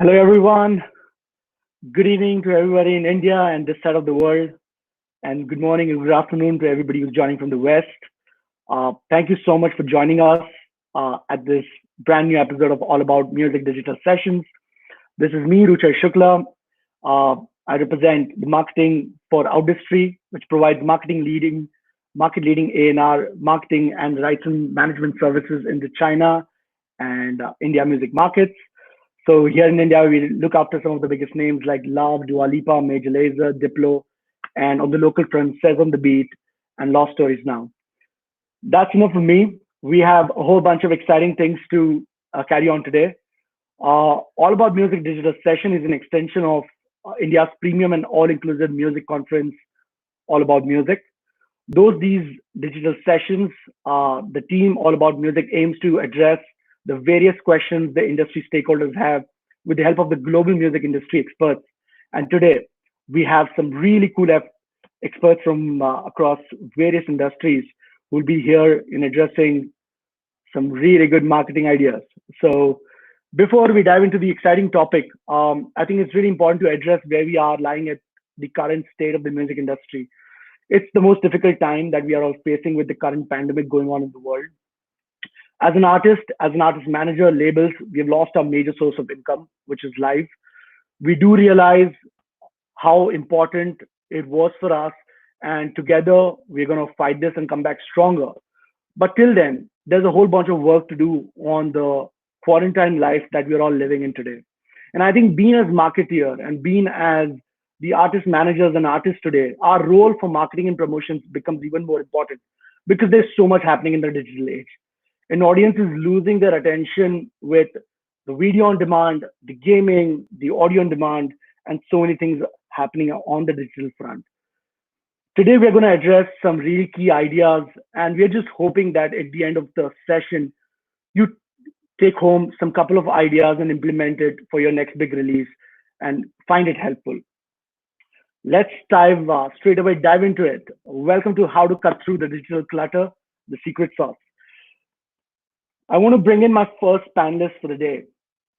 Hello, everyone. Good evening to everybody in India and this side of the world, and good morning and good afternoon to everybody who's joining from the West. Thank you so much for joining us at this brand new episode of All About Music Digital Sessions. This is me, Roochay Shukla. Uh, I represent the marketing for Outdustry, which provides market leading A&R marketing and rights and management services in the China and India music markets. So here in India, we look after some of the biggest names like Love, Dua Lipa, Major Lazer, Diplo, and on the local front, Says on the Beat and Lost Stories Now. That's enough for me. We have a whole bunch of exciting things to carry on today. All About Music Digital Session is an extension of India's premium and all-inclusive music conference, All About Music. These digital sessions, the team All About Music aims to address the various questions the industry stakeholders have with the help of the global music industry experts. And today, we have some really cool experts from across various industries who will be here in addressing some really good marketing ideas. So, before we dive into the exciting topic, I think it's really important to address where we are lying at the current state of the music industry. It's the most difficult time that we are all facing with the current pandemic going on in the world. As an artist manager, labels, we've lost our major source of income, which is live. We do realize how important it was for us, and together we're going to fight this and come back stronger. But till then, there's a whole bunch of work to do on the quarantine life that we're all living in today. And I think being as marketeer and being as the artist managers and artists today, our role for marketing and promotions becomes even more important because there's so much happening in the digital age. An audience is losing their attention with the video on demand, the gaming, the audio on demand, and so many things happening on the digital front. Today, we're going to address some really key ideas, and we're just hoping that at the end of the session, you take home some couple of ideas and implement it for your next big release and find it helpful. Let's dive into it. Welcome to How to Cut Through the Digital Clutter, the Secret Sauce. I want to bring in my first panelist for the day,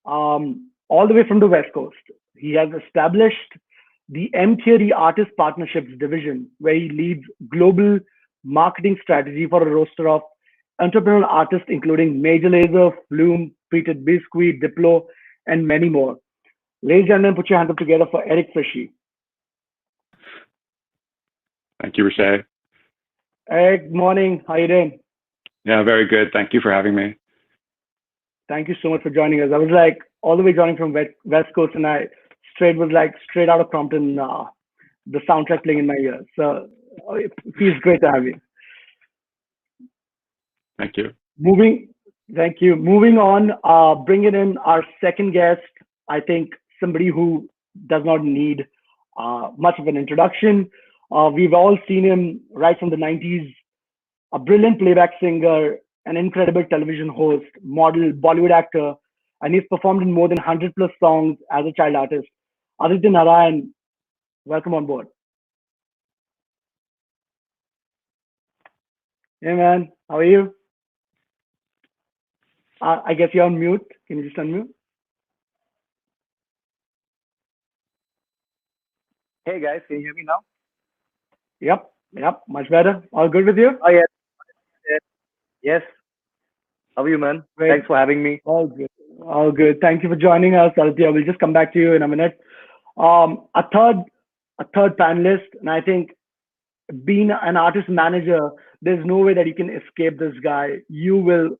all the way from the West Coast. He has established the M Theory Artist Partnerships division, where he leads global marketing strategy for a roster of entrepreneurial artists, including Major Lazer, Flume, Peter Biscuit, Diplo, and many more. Ladies and gentlemen, put your hands up together for Eric Fritschi. Thank you, Roochay. Eric, good morning. How you doing? Yeah, very good. Thank you for having me. Thank you so much for joining us. I was like all the way joining from West Coast, and I straight out of Compton, the soundtrack playing in my ears. So it feels great to have you. Thank you. Moving, thank you. Moving on, bringing in our second guest. I think somebody who does not need much of an introduction. We've all seen him right from the 90s, a brilliant playback singer, an incredible television host, model, Bollywood actor, and he's performed in more than 100 plus songs as a child artist. Aditya Narayan, welcome on board. Hey man, how are you? I guess you're on mute. Can you just unmute? Hey guys, can you hear me now? Yep, much better. All good with you? Oh yes, yes. Yes. How are you, man? Great. Thanks for having me. All good. All good. Thank you for joining us, Aditya. We'll just come back to you in a minute. A third panelist, and I think being an artist manager, there's no way that you can escape this guy. You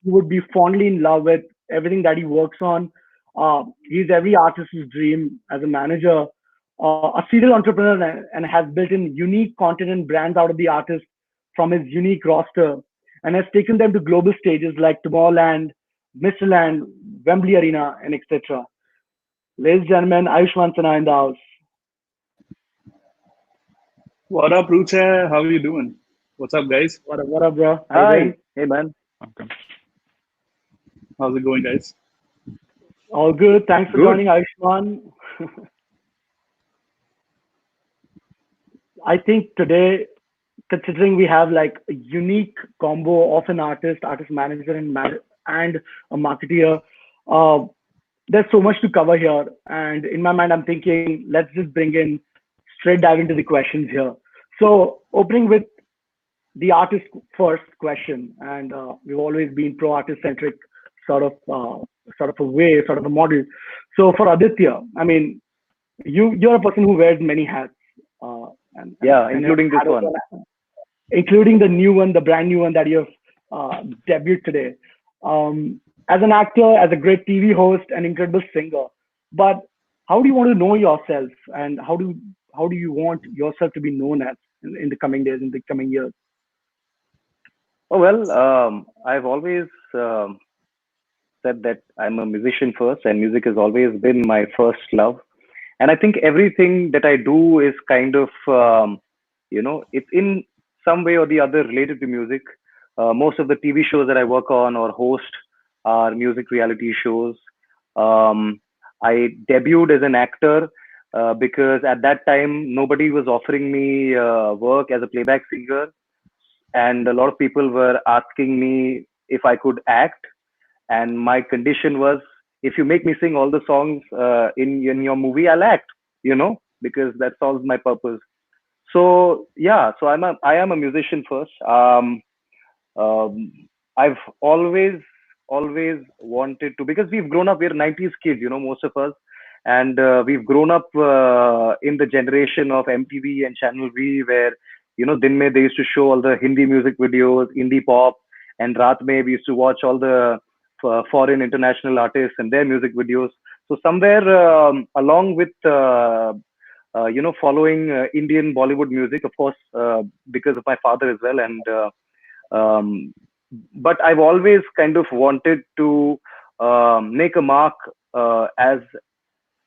would be fondly in love with everything that he works on. He's every artist's dream as a manager, a serial entrepreneur, and has built in unique content and brands out of the artist from his unique roster, and has taken them to global stages like Tomorrowland, Mr. Wembley Arena, and etc. Ladies and gentlemen, Aayushman Sinha in the house. What up, Roochay? How are you doing? What's up, guys? What up, bro? How you doing? Hi. Hey man. Welcome. How's it going, guys? All good. Thanks for Good. joining, Aayushman. I think today, considering we have like a unique combo of an artist manager, and a marketeer, uh, there's so much to cover here. And in my mind, I'm thinking, let's just bring in straight dive into the questions here. So opening with the artist first question, and we've always been pro artist centric sort of a way, sort of a model. So for Aditya, I mean, you're a person who wears many hats, Yeah, and including this one. including the new one, the brand new one that you've debuted today. As an actor, as a great TV host, an incredible singer, but how do you want to know yourself, and how do you want yourself to be known as in the coming days, in the coming years? Oh well, I've always said that I'm a musician first, and music has always been my first love. And I think everything that I do is kind of, it's in some way or the other related to music. Most of the TV shows that I work on or host are music reality shows. I debuted as an actor because at that time nobody was offering me work as a playback singer, and a lot of people were asking me if I could act, and my condition was, if you make me sing all the songs in your movie, I'll act, because that solves my purpose. So yeah, so I am a musician first. um, I've always wanted to, because we've grown up, we're 90s kids, most of us, and we've grown up in the generation of MTV and Channel V, where दिन में they used to show all the Hindi music videos, indie pop, and Raat mein we used to watch all the foreign international artists and their music videos. So somewhere along with following Indian Bollywood music, of course, because of my father as well, and um, but I've always kind of wanted to make a mark as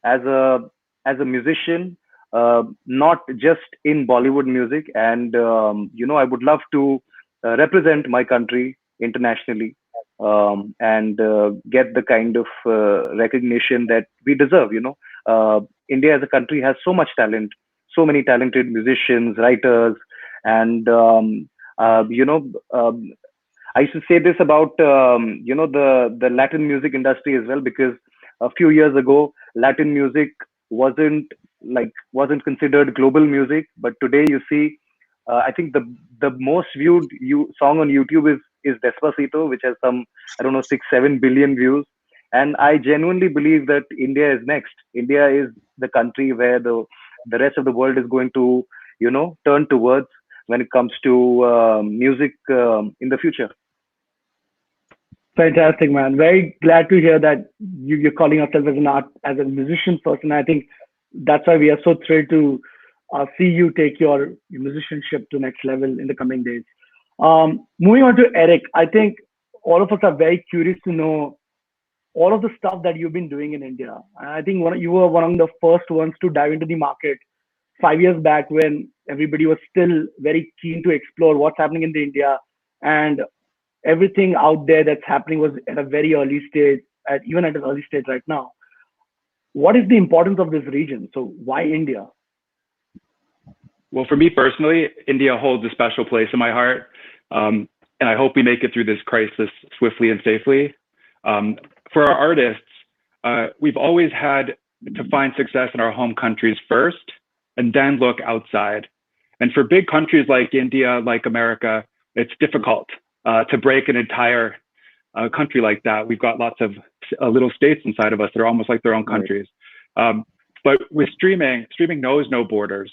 as a as a musician, not just in Bollywood music. And I would love to represent my country internationally, and get the kind of recognition that we deserve. India as a country has so much talent, so many talented musicians, writers, and uh, you know. Um, I used to say this about the Latin music industry as well, because a few years ago Latin music wasn't wasn't considered global music, but today you see, I think the most viewed song on YouTube is Despacito, which has some, I don't know, 6-7 billion views. And I genuinely believe that India is next. India is the country where the rest of the world is going to turn towards when it comes to music in the future. Fantastic, man. Very glad to hear that you're calling yourself as an art, as a musician person. I think that's why we are so thrilled to see you take your musicianship to next level in the coming days. Moving on to Eric, I think all of us are very curious to know all of the stuff that you've been doing in India. And I think you were one of the first ones to dive into the market 5 years back, when everybody was still very keen to explore what's happening in the India, and everything out there that's happening was at a very early stage, even at an early stage right now. What is the importance of this region? So why India? Well, for me personally, India holds a special place in my heart. And I hope we make it through this crisis swiftly and safely. For our artists, we've always had to find success in our home countries first, and then look outside. And for big countries like India, like America, it's difficult to break an entire country like that. We've got lots of little states inside of us that are almost like their own countries. But with streaming knows no borders.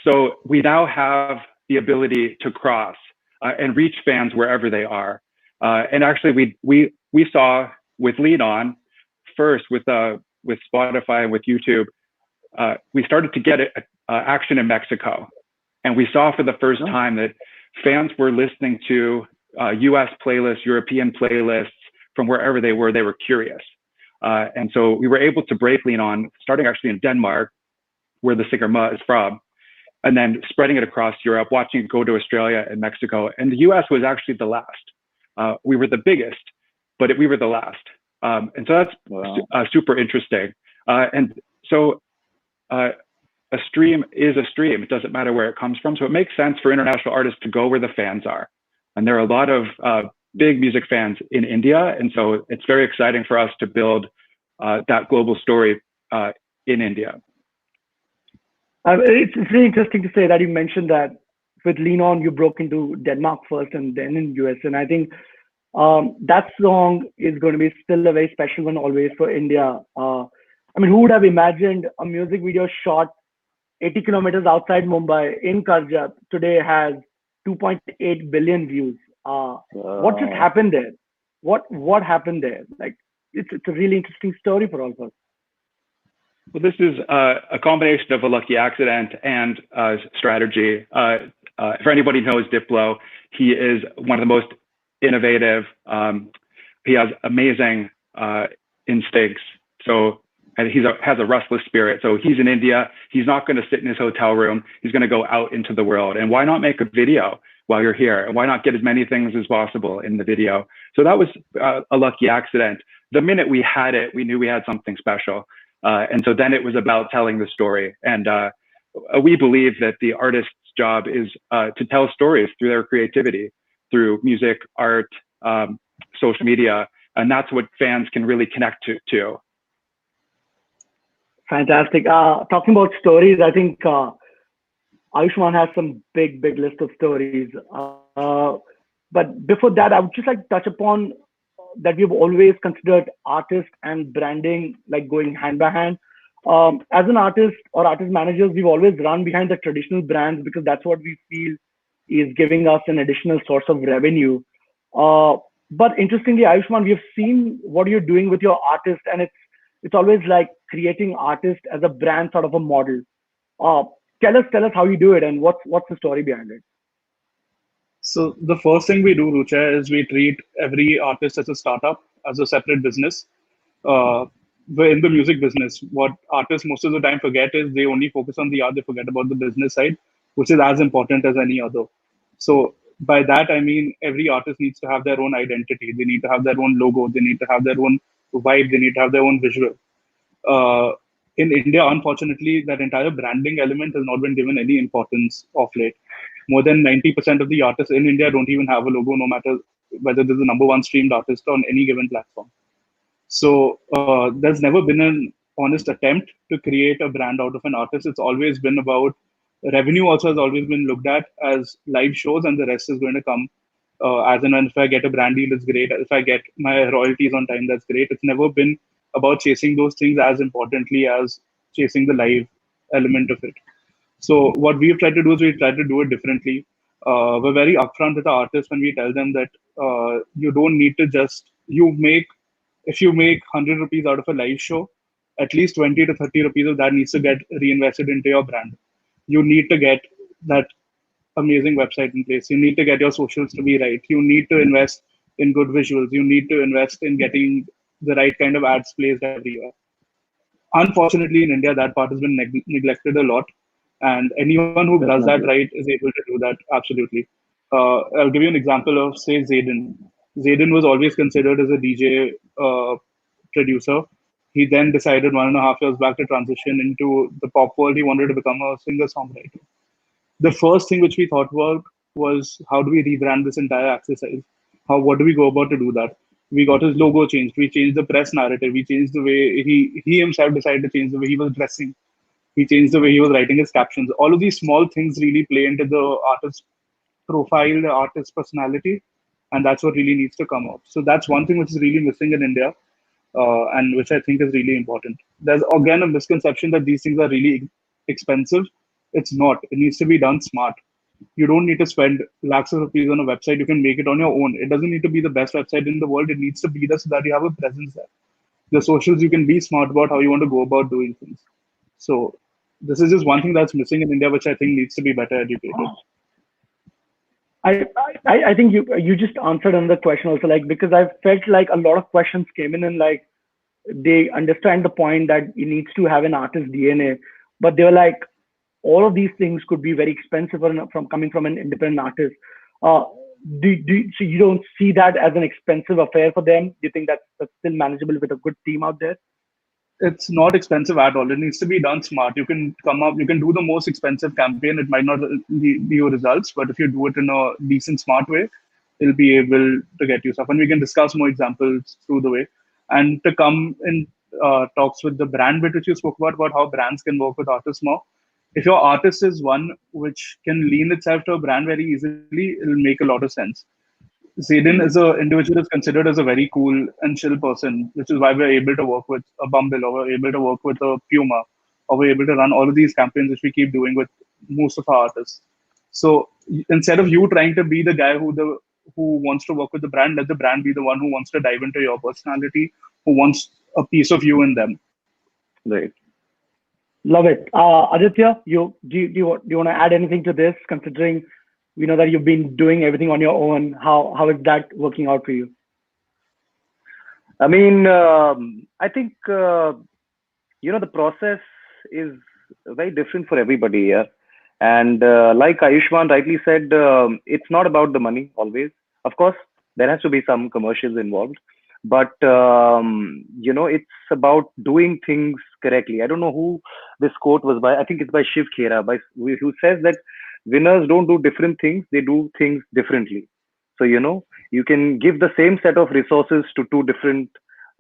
So we now have the ability to cross and reach fans wherever they are. And actually, we saw with Lean On first with Spotify and with YouTube, we started to get action in Mexico, and we saw for the first time that fans were listening to U.S. playlists, European playlists from wherever they were. They were curious, and so we were able to break Lean On, starting actually in Denmark, where the singer Ma is from, and then spreading it across Europe, watching it go to Australia and Mexico. And the US was actually the last. We were the biggest, but we were the last. And so that's super interesting. And so a stream is a stream. It doesn't matter where it comes from. So it makes sense for international artists to go where the fans are. And there are a lot of big music fans in India. And so it's very exciting for us to build that global story in India. It's really interesting to say that you mentioned that with Lean On, you broke into Denmark first and then in US. And I think that song is going to be still a very special one always for India. I mean, who would have imagined a music video shot 80 kilometers outside Mumbai in Karjat today has 2.8 billion views? What just happened there? What happened there? Like, it's a really interesting story for all of us. Well, this is a combination of a lucky accident and strategy. For anybody who knows Diplo, he is one of the most innovative. He has amazing instincts. So and he has a restless spirit. So he's in India. He's not going to sit in his hotel room. He's going to go out into the world. And why not make a video while you're here? And why not get as many things as possible in the video? So that was a lucky accident. The minute we had it, we knew we had something special. And so then it was about telling the story. And we believe that the artist's job is to tell stories through their creativity, through music, art, social media. And that's what fans can really connect to. Fantastic. Talking about stories, I think Aayushman has some big list of stories. But before that, I would just like to touch upon that we've always considered artist and branding like going hand by hand. As an artist or artist managers, we've always run behind the traditional brands because that's what we feel is giving us an additional source of revenue. But interestingly, Aayushman, we've seen what you're doing with your artists, and it's always like creating artists as a brand sort of a model. Tell us how you do it and what's the story behind it. So the first thing we do, Roochay, is we treat every artist as a startup, as a separate business. We're in the music business. What artists most of the time forget is they only focus on the art, they forget about the business side, which is as important as any other. So by that, I mean, every artist needs to have their own identity. They need to have their own logo. They need to have their own vibe. They need to have their own visual. In India, unfortunately, that entire branding element has not been given any importance of late. More than 90% of the artists in India don't even have a logo, no matter whether there's a number one streamed artist on any given platform. So there's never been an honest attempt to create a brand out of an artist. It's always been about revenue. Also has always been looked at as live shows, and the rest is going to come as and when. If I get a brand deal, it's great. If I get my royalties on time, that's great. It's never been about chasing those things as importantly as chasing the live element of it. So what we've tried to do is we try to do it differently. We're very upfront with the artists when we tell them that you don't need to just if you make 100 rupees out of a live show, at least 20 to 30 rupees of that needs to get reinvested into your brand. You need to get that amazing website in place. You need to get your socials to be right. You need to invest in good visuals. You need to invest in getting the right kind of ads placed everywhere. Unfortunately, in India, that part has been neglected a lot. And anyone who does that right is able to do that, absolutely. I'll give you an example of, say, Zayden. Zayden was always considered as a DJ producer. He then decided 1.5 years back to transition into the pop world. He wanted to become a singer-songwriter. The first thing which we thought was how do we rebrand this entire exercise? What do we go about to do that? We got his logo changed. We changed the press narrative. We changed the way he himself decided to change the way he was dressing. He changed the way he was writing his captions. All of these small things really play into the artist's profile, the artist's personality, and that's what really needs to come out. So that's one thing which is really missing in India, and which I think is really important. There's again a misconception that these things are really expensive. It's not. It needs to be done smart. You don't need to spend lakhs of rupees on a website. You can make it on your own. It doesn't need to be the best website in the world. It needs to be there so that you have a presence there. The socials, you can be smart about how you want to go about doing things. So this is just one thing that's missing in India, which I think needs to be better educated. I think you just answered another question also, like, because I felt like a lot of questions came in and like they understand the point that it needs to have an artist DNA, but they were like, all of these things could be very expensive from coming from an independent artist. So you don't see that as an expensive affair for them? Do you think that's still manageable with a good team out there? It's not expensive at all. It needs to be done smart. You can do the most expensive campaign. It might not be your results, but if you do it in a decent, smart way, it'll be able to get you stuff. And we can discuss more examples through the way. And to come in talks with the brand bit which you spoke about how brands can work with artists more. If your artist is one which can lean itself to a brand very easily, it'll make a lot of sense. Zayden as an individual is considered as a very cool and chill person, which is why we're able to work with a Bumble or we're able to work with a Puma or we're able to run all of these campaigns which we keep doing with most of our artists. So instead of you trying to be the guy who wants to work with the brand, let the brand be the one who wants to dive into your personality, who wants a piece of you in them. Right. Love it. Aditya, do you want to add anything to this, considering we know that you've been doing everything on your own? How is that working out for you? I mean, I think the process is very different for everybody. Yeah, and like Ayushman rightly said, it's not about the money always. Of course, there has to be some commercials involved, but it's about doing things correctly. I don't know who this quote was by. I think it's by Shiv Khera, who says that winners don't do different things; they do things differently. So you can give the same set of resources to two different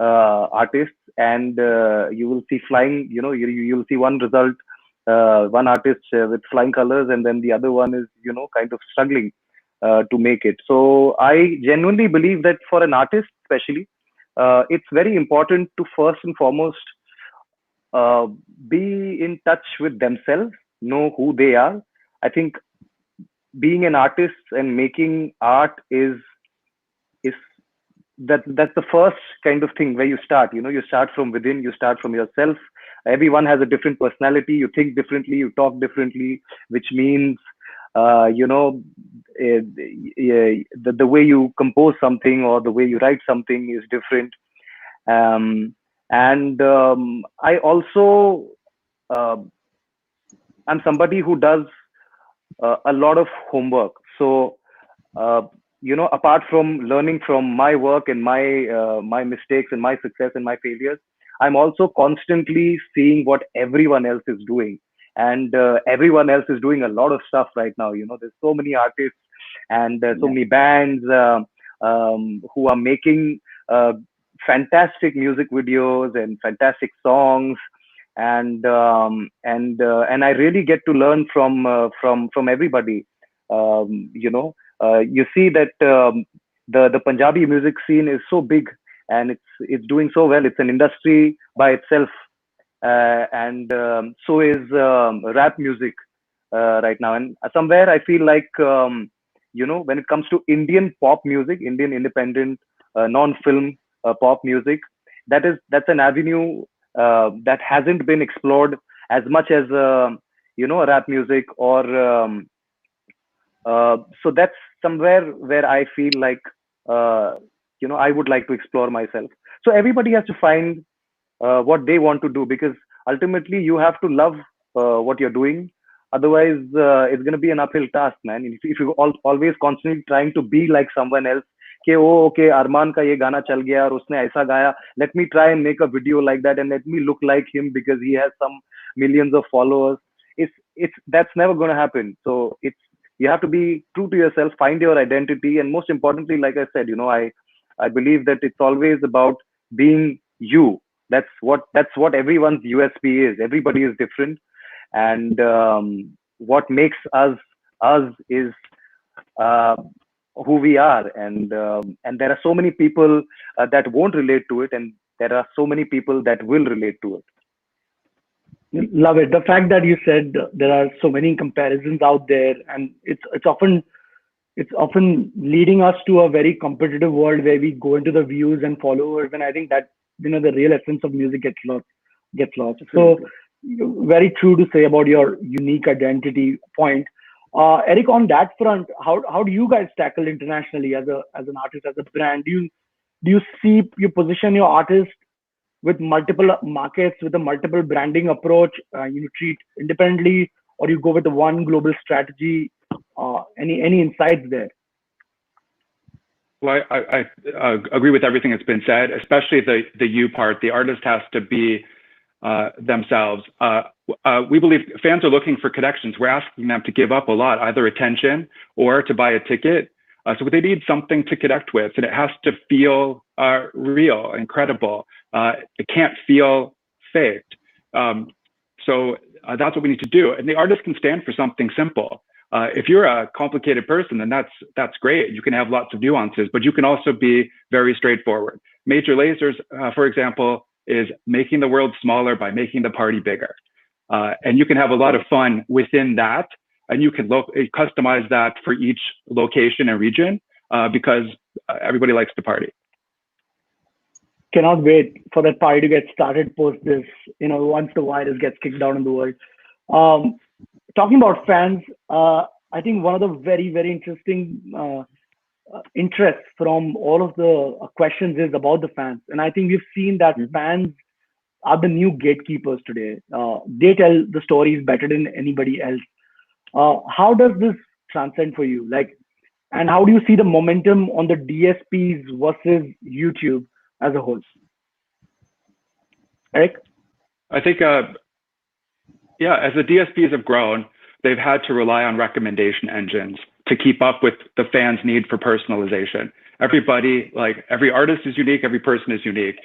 artists, and you will see flying. You'll see one result, one artist with flying colors, and then the other one is kind of struggling to make it. So I genuinely believe that for an artist, especially, it's very important to first and foremost uh, be in touch with themselves, know who they are. I think being an artist and making art is that's the first kind of thing where you start. You start from within, you start from yourself. Everyone has a different personality, you think differently, you talk differently, which means uh, you know the way you compose something or the way you write something is different. Um, and I also uh, I'm somebody who does a lot of homework. So uh, apart from learning from my work and my mistakes and my success and my failures, I'm also constantly seeing what everyone else is doing, and everyone else is doing a lot of stuff right now. There's so many artists and so Yeah. many bands who are making uh, fantastic music videos and fantastic songs, and I really get to learn from everybody. You see that the Punjabi music scene is so big and it's doing so well. It's an industry by itself, and so is rap music right now. And somewhere I feel like when it comes to Indian pop music, Indian independent non-film pop music, that's an avenue that hasn't been explored as much as rap music or so that's somewhere where I feel like uh, I would like to explore myself. So everybody has to find what they want to do, because ultimately you have to love what you're doing. Otherwise it's going to be an uphill task, man. If you always constantly trying to be like someone else, कि ओ okay अरमान का ये गाना चल गया और उसने ऐसा गाया, let me try and make a video like that and let me look like him because he has some millions of followers. It's That's never going to happen. So it's you have to be true to yourself, find your identity, and most importantly, like I said, I believe that it's always about being you. That's what everyone's USP is. Everybody is different, and what makes us is uh, who we are. And there are so many people that won't relate to it, and there are so many people that will relate to it. Love it. The fact that you said there are so many comparisons out there, and it's often leading us to a very competitive world where we go into the views and followers, and I think that the real essence of music gets lost. So Absolutely. very true to say about your unique identity point. Eric, on that front, how do you guys tackle internationally as an artist, as a brand? Do you see you position your artist with multiple markets, with a multiple branding approach? You treat independently, or you go with the one global strategy? Any insights there? Well, I agree with everything that's been said, especially the you part. The artist has to be themselves. We believe fans are looking for connections. We're asking them to give up a lot, either attention or to buy a ticket. So they need something to connect with, and it has to feel real and credible. It can't feel faked. So that's what we need to do. And the artist can stand for something simple. If you're a complicated person, then that's great. You can have lots of nuances, but you can also be very straightforward. Major Lasers, for example, is making the world smaller by making the party bigger. And you can have a lot of fun within that. And you can customize that for each location and region because everybody likes to party. Cannot wait for that party to get started post this, once the virus gets kicked down in the world. Talking about fans, I think one of the very, very interesting interests from all of the questions is about the fans. And I think we've seen that fans are the new gatekeepers today. They tell the stories better than anybody else. How does this transcend for you? And how do you see the momentum on the DSPs versus YouTube as a whole? Eric? I think, as the DSPs have grown, they've had to rely on recommendation engines to keep up with the fans' need for personalization. Everybody, every artist is unique, every person is unique.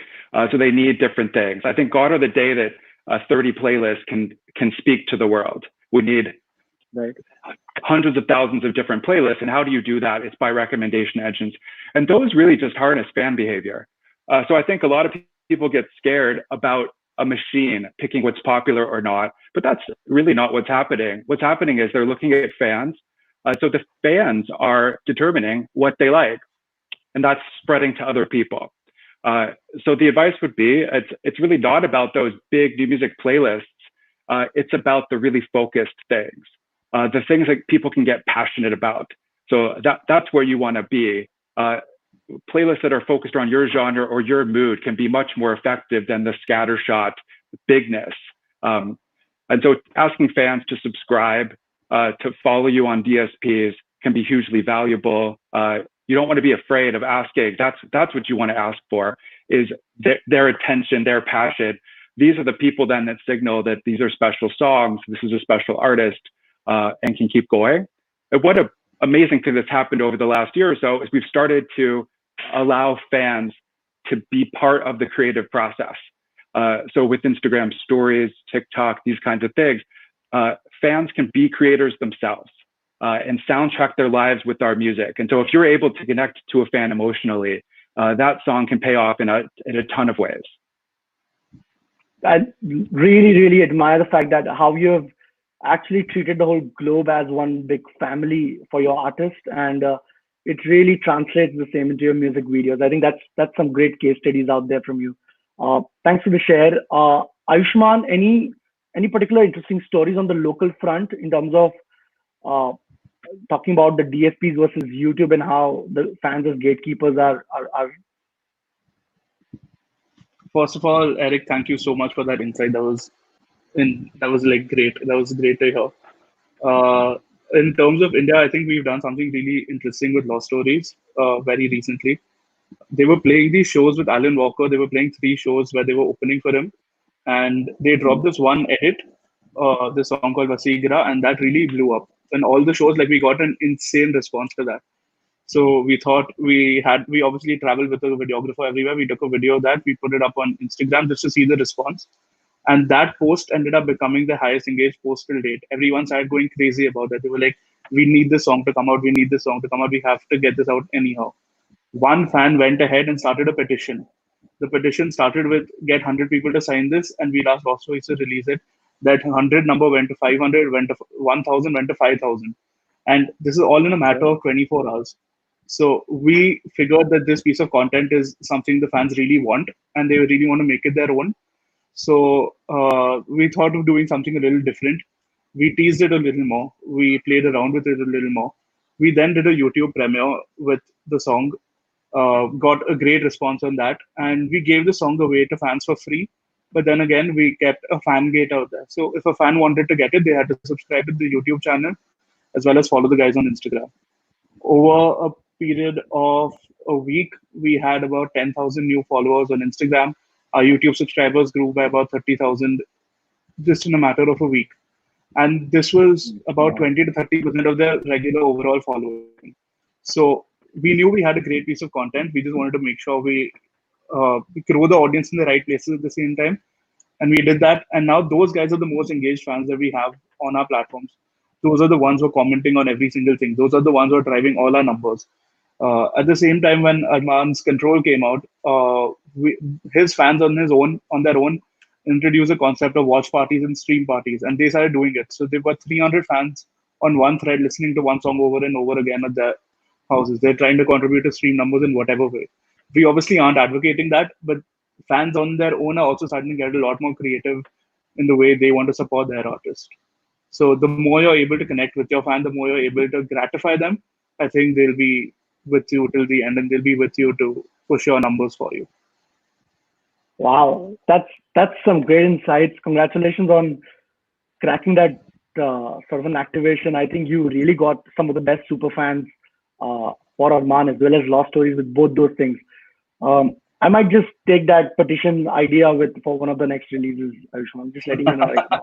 So they need different things. I think God or the day that 30 playlists can speak to the world. We need hundreds of thousands of different playlists. And how do you do that? It's by recommendation engines. And those really just harness fan behavior. So I think a lot of people get scared about a machine picking what's popular or not, but that's really not what's happening. What's happening is they're looking at fans. So the fans are determining what they like, and that's spreading to other people. So the advice would be, it's really not about those big new music playlists. It's about the really focused things, the things that people can get passionate about. So that's where you want to be. Playlists that are focused on your genre or your mood can be much more effective than the scattershot bigness. And so asking fans to subscribe, to follow you on DSPs can be hugely valuable. You don't want to be afraid of asking. That's what you want to ask for, is their attention, their passion. These are the people then that signal that these are special songs, this is a special artist, and can keep going. And what an amazing thing that's happened over the last year or so is we've started to allow fans to be part of the creative process. So with Instagram stories, TikTok, these kinds of things, fans can be creators themselves and soundtrack their lives with our music. And so if you're able to connect to a fan emotionally, that song can pay off in a ton of ways. I really, really admire the fact that how you have actually treated the whole globe as one big family for your artist, and it really translates the same into your music videos. I think that's some great case studies out there from you. Thanks for the share. Aayushman, any particular interesting stories on the local front in terms of talking about the DSPs versus YouTube and how the fans as gatekeepers are? First of all, Eric, thank you so much for that insight. That was great. That was great to hear. In terms of India, I think we've done something really interesting with Lost Stories very recently. They were playing these shows with Alan Walker. They were playing 3 shows where they were opening for him. And they dropped this one edit, this song called Vasigra, and that really blew up. And all the shows, we got an insane response to that. So we thought we obviously traveled with a videographer everywhere. We took a video of that. We put it up on Instagram just to see the response. And that post ended up becoming the highest engaged post till date. Everyone started going crazy about it. They were like, we need this song to come out. We need this song to come out. We have to get this out anyhow. One fan went ahead and started a petition. The petition started with get 100 people to sign this, and we asked Lost Stories to release it. That 100 number went to 500, went to 1,000, went to 5,000. And this is all in a matter of 24 hours. So we figured that this piece of content is something the fans really want, and they really want to make it their own. So we thought of doing something a little different. We teased it a little more. We played around with it a little more. We then did a YouTube premiere with the song, got a great response on that. And we gave the song away to fans for free. But then again, we kept a fan gate out there. So if a fan wanted to get it, they had to subscribe to the YouTube channel as well as follow the guys on Instagram. Over a period of a week, we had about 10,000 new followers on Instagram. Our YouTube subscribers grew by about 30,000 just in a matter of a week. And this was about 20 to 30% of their regular overall following. So we knew we had a great piece of content. We just wanted to make sure we grow the audience in the right places at the same time. And we did that. And now those guys are the most engaged fans that we have on our platforms. Those are the ones who are commenting on every single thing. Those are the ones who are driving all our numbers. At the same time, when Arman's Control came out, his fans on their own, introduced the concept of watch parties and stream parties, and they started doing it. So they've got 300 fans on one thread listening to one song over and over again at their houses. They're trying to contribute to stream numbers in whatever way. We obviously aren't advocating that, but fans on their own are also starting to get a lot more creative in the way they want to support their artist. So the more you're able to connect with your fan, the more you're able to gratify them. I think they'll be with you till the end, and they'll be with you to push your numbers for you. Wow, that's some great insights. Congratulations on cracking that sort of an activation. I think you really got some of the best super fans for Arman as well as Lost Stories with both those things. I might just take that petition idea with for one of the next releases, Aayushman. I'm just letting you know right now.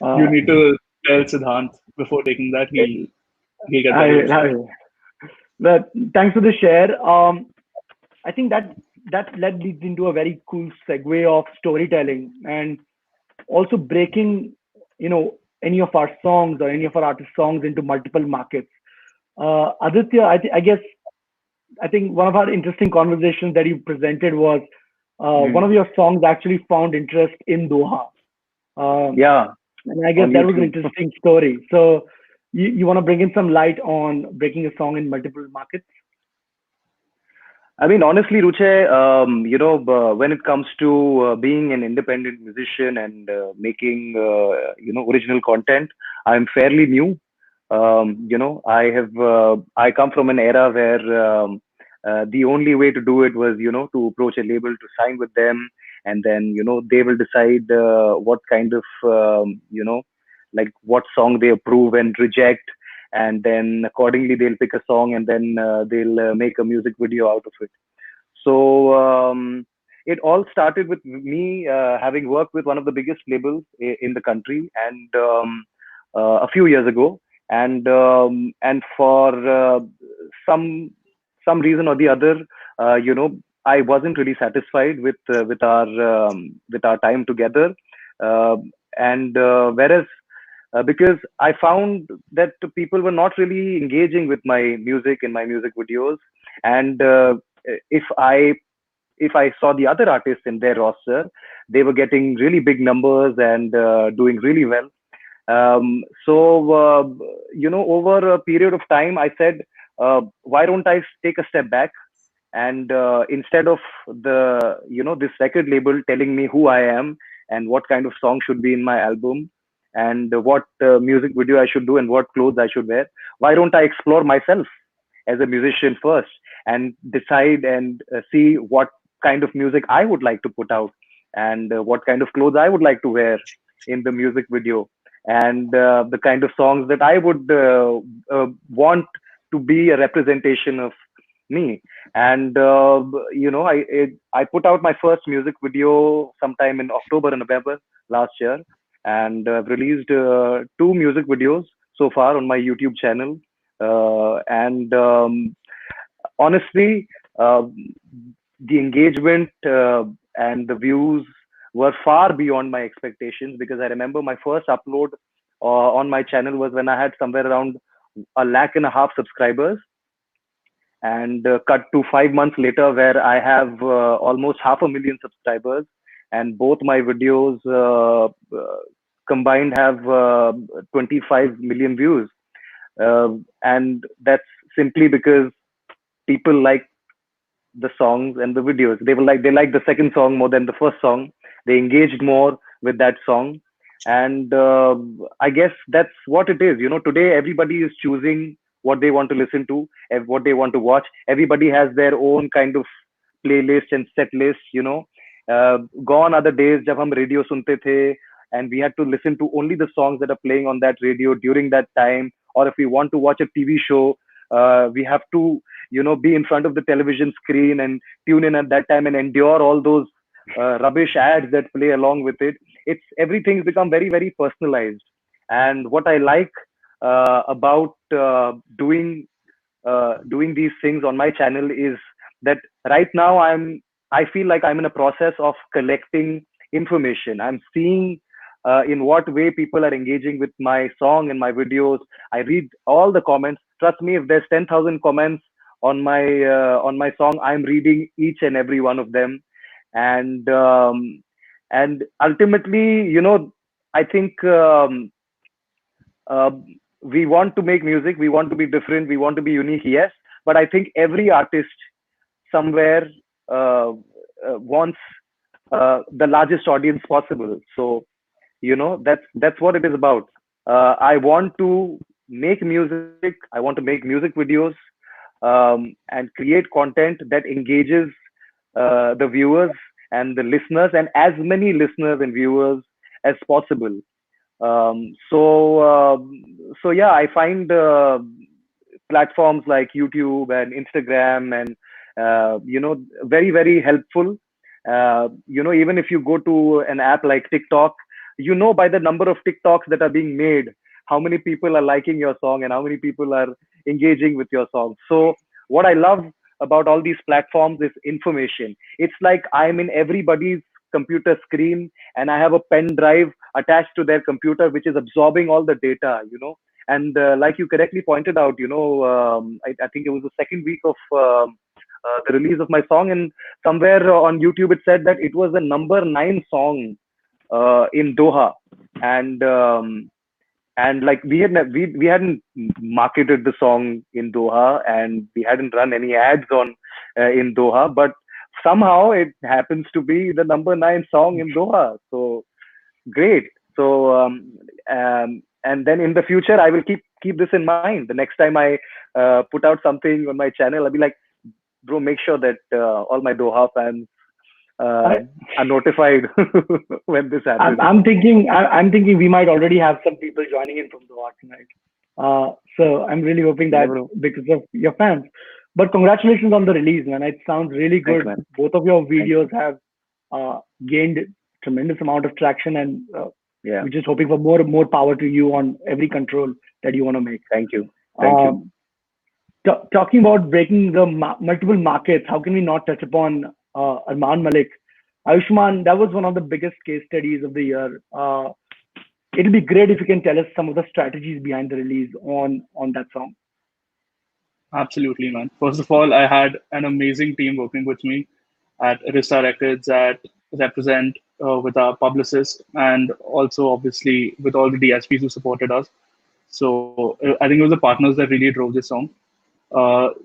You Uh, need to tell Siddhant before taking that. He'll get very I, upset. I, but thanks for the share. I think that led leads into a very cool segue of storytelling and also breaking, any of our songs or any of our artist songs into multiple markets. Aditya, I think one of our interesting conversations that you presented was one Mm. of your songs actually found interest in Doha. Um, Yeah, and I guess on that was an YouTube. interesting story. So you want to bring in some light on breaking a song in multiple markets? I mean, honestly, Ruche, when it comes to being an independent musician and making, original content, I'm fairly new. I come from an era where the only way to do it was, to approach a label to sign with them, and then, they will decide what kind of, like what song they approve and reject, and then accordingly they'll pick a song, and then they'll make a music video out of it. So it all started with me having worked with one of the biggest labels in the country, and a few years ago, and for some some reason or the other, I wasn't really satisfied with our time together, uh, and whereas because I found that the people were not really engaging with my music and my music videos, and if I if I saw the other artists in their roster, they were getting really big numbers and doing really well. So over a period of time, I said, why don't I take a step back, and instead of this record label telling me who I am and what kind of song should be in my album, and what music video I should do and what clothes I should wear, why don't I explore myself as a musician first, and decide and see what kind of music I would like to put out, and what kind of clothes I would like to wear in the music video, and the kind of songs that I would want to be a representation of me. And I put out my first music video sometime in October and November last year, and I've released two music videos so far on my YouTube channel. And honestly, uh, the engagement and the views were far beyond my expectations, because I remember my first upload on my channel was when I had somewhere around a lakh and a half subscribers, and cut to 5 months later where I have almost half a million subscribers, and both my videos combined have 25 million views, uh, and that's simply because people like the songs and the videos. They like the second song more than the first song. They engaged more with that song, and I guess that's what it is. Today everybody is choosing what they want to listen to, what they want to watch. Everybody has their own kind of playlist and set list. Gone are the days jab hum radio sunte the, and we had to listen to only the songs that are playing on that radio during that time. Or if we want to watch a TV show, we have to be in front of the television screen and tune in at that time and endure all those rubbish ads that play along with it. It's Everything's become very, very personalized. And what I like about doing these things on my channel is that right now I'm I feel like I'm in a process of collecting information. I'm seeing in what way people are engaging with my song and my videos. I read all the comments. Trust me, if there's 10,000 comments on my song, I'm reading each and every one of them. And ultimately, I think uh, we want to make music. We want to be different. We want to be unique. Yes, but I think every artist somewhere uh, wants the largest audience possible. So that's what it is about. I want to make music. I want to make music videos and create content that engages the viewers and the listeners, and as many listeners and viewers as possible. So yeah, I find platforms like YouTube and Instagram and very very helpful. Even if you go to an app like TikTok, by the number of TikToks that are being made, how many people are liking your song and how many people are engaging with your song. So what I love about all these platforms is information. It's like I'm in everybody's computer screen, and I have a pen drive attached to their computer which is absorbing all the data. And like you correctly pointed out, I think it was the second week of the release of my song, and somewhere on YouTube it said that it was the number 9 song in Doha. And like we hadn't marketed the song in Doha, and we hadn't run any ads on in Doha, but somehow it happens to be the number 9 song in Doha. So great. So and then in the future I will keep this in mind. The next time I put out something on my channel, I'll be like, bro, make sure that all my Doha fans uh, I, are notified when this happens. I'm thinking we might already have some people joining in from Goa tonight. So I'm really hoping You that never know. because of your fans. But congratulations on the release, man. It sounds really Thanks, good. man. Both of your Thank you. videos have gained tremendous amount of traction, and Yeah. we're just hoping for more power to you on every control that you want to make. Thank you. Thank you. Um, Talking about breaking the multiple markets, how can we not touch upon Arman Malik? Aayushman, that was one of the biggest case studies of the year. It'll be great if you can tell us some of the strategies behind the release on that song. Absolutely, man. First of all, I had an amazing team working with me at Arista Records, at Represent, with our publicist, and also obviously with all the DSPs who supported us. So I think it was the partners that really drove this song.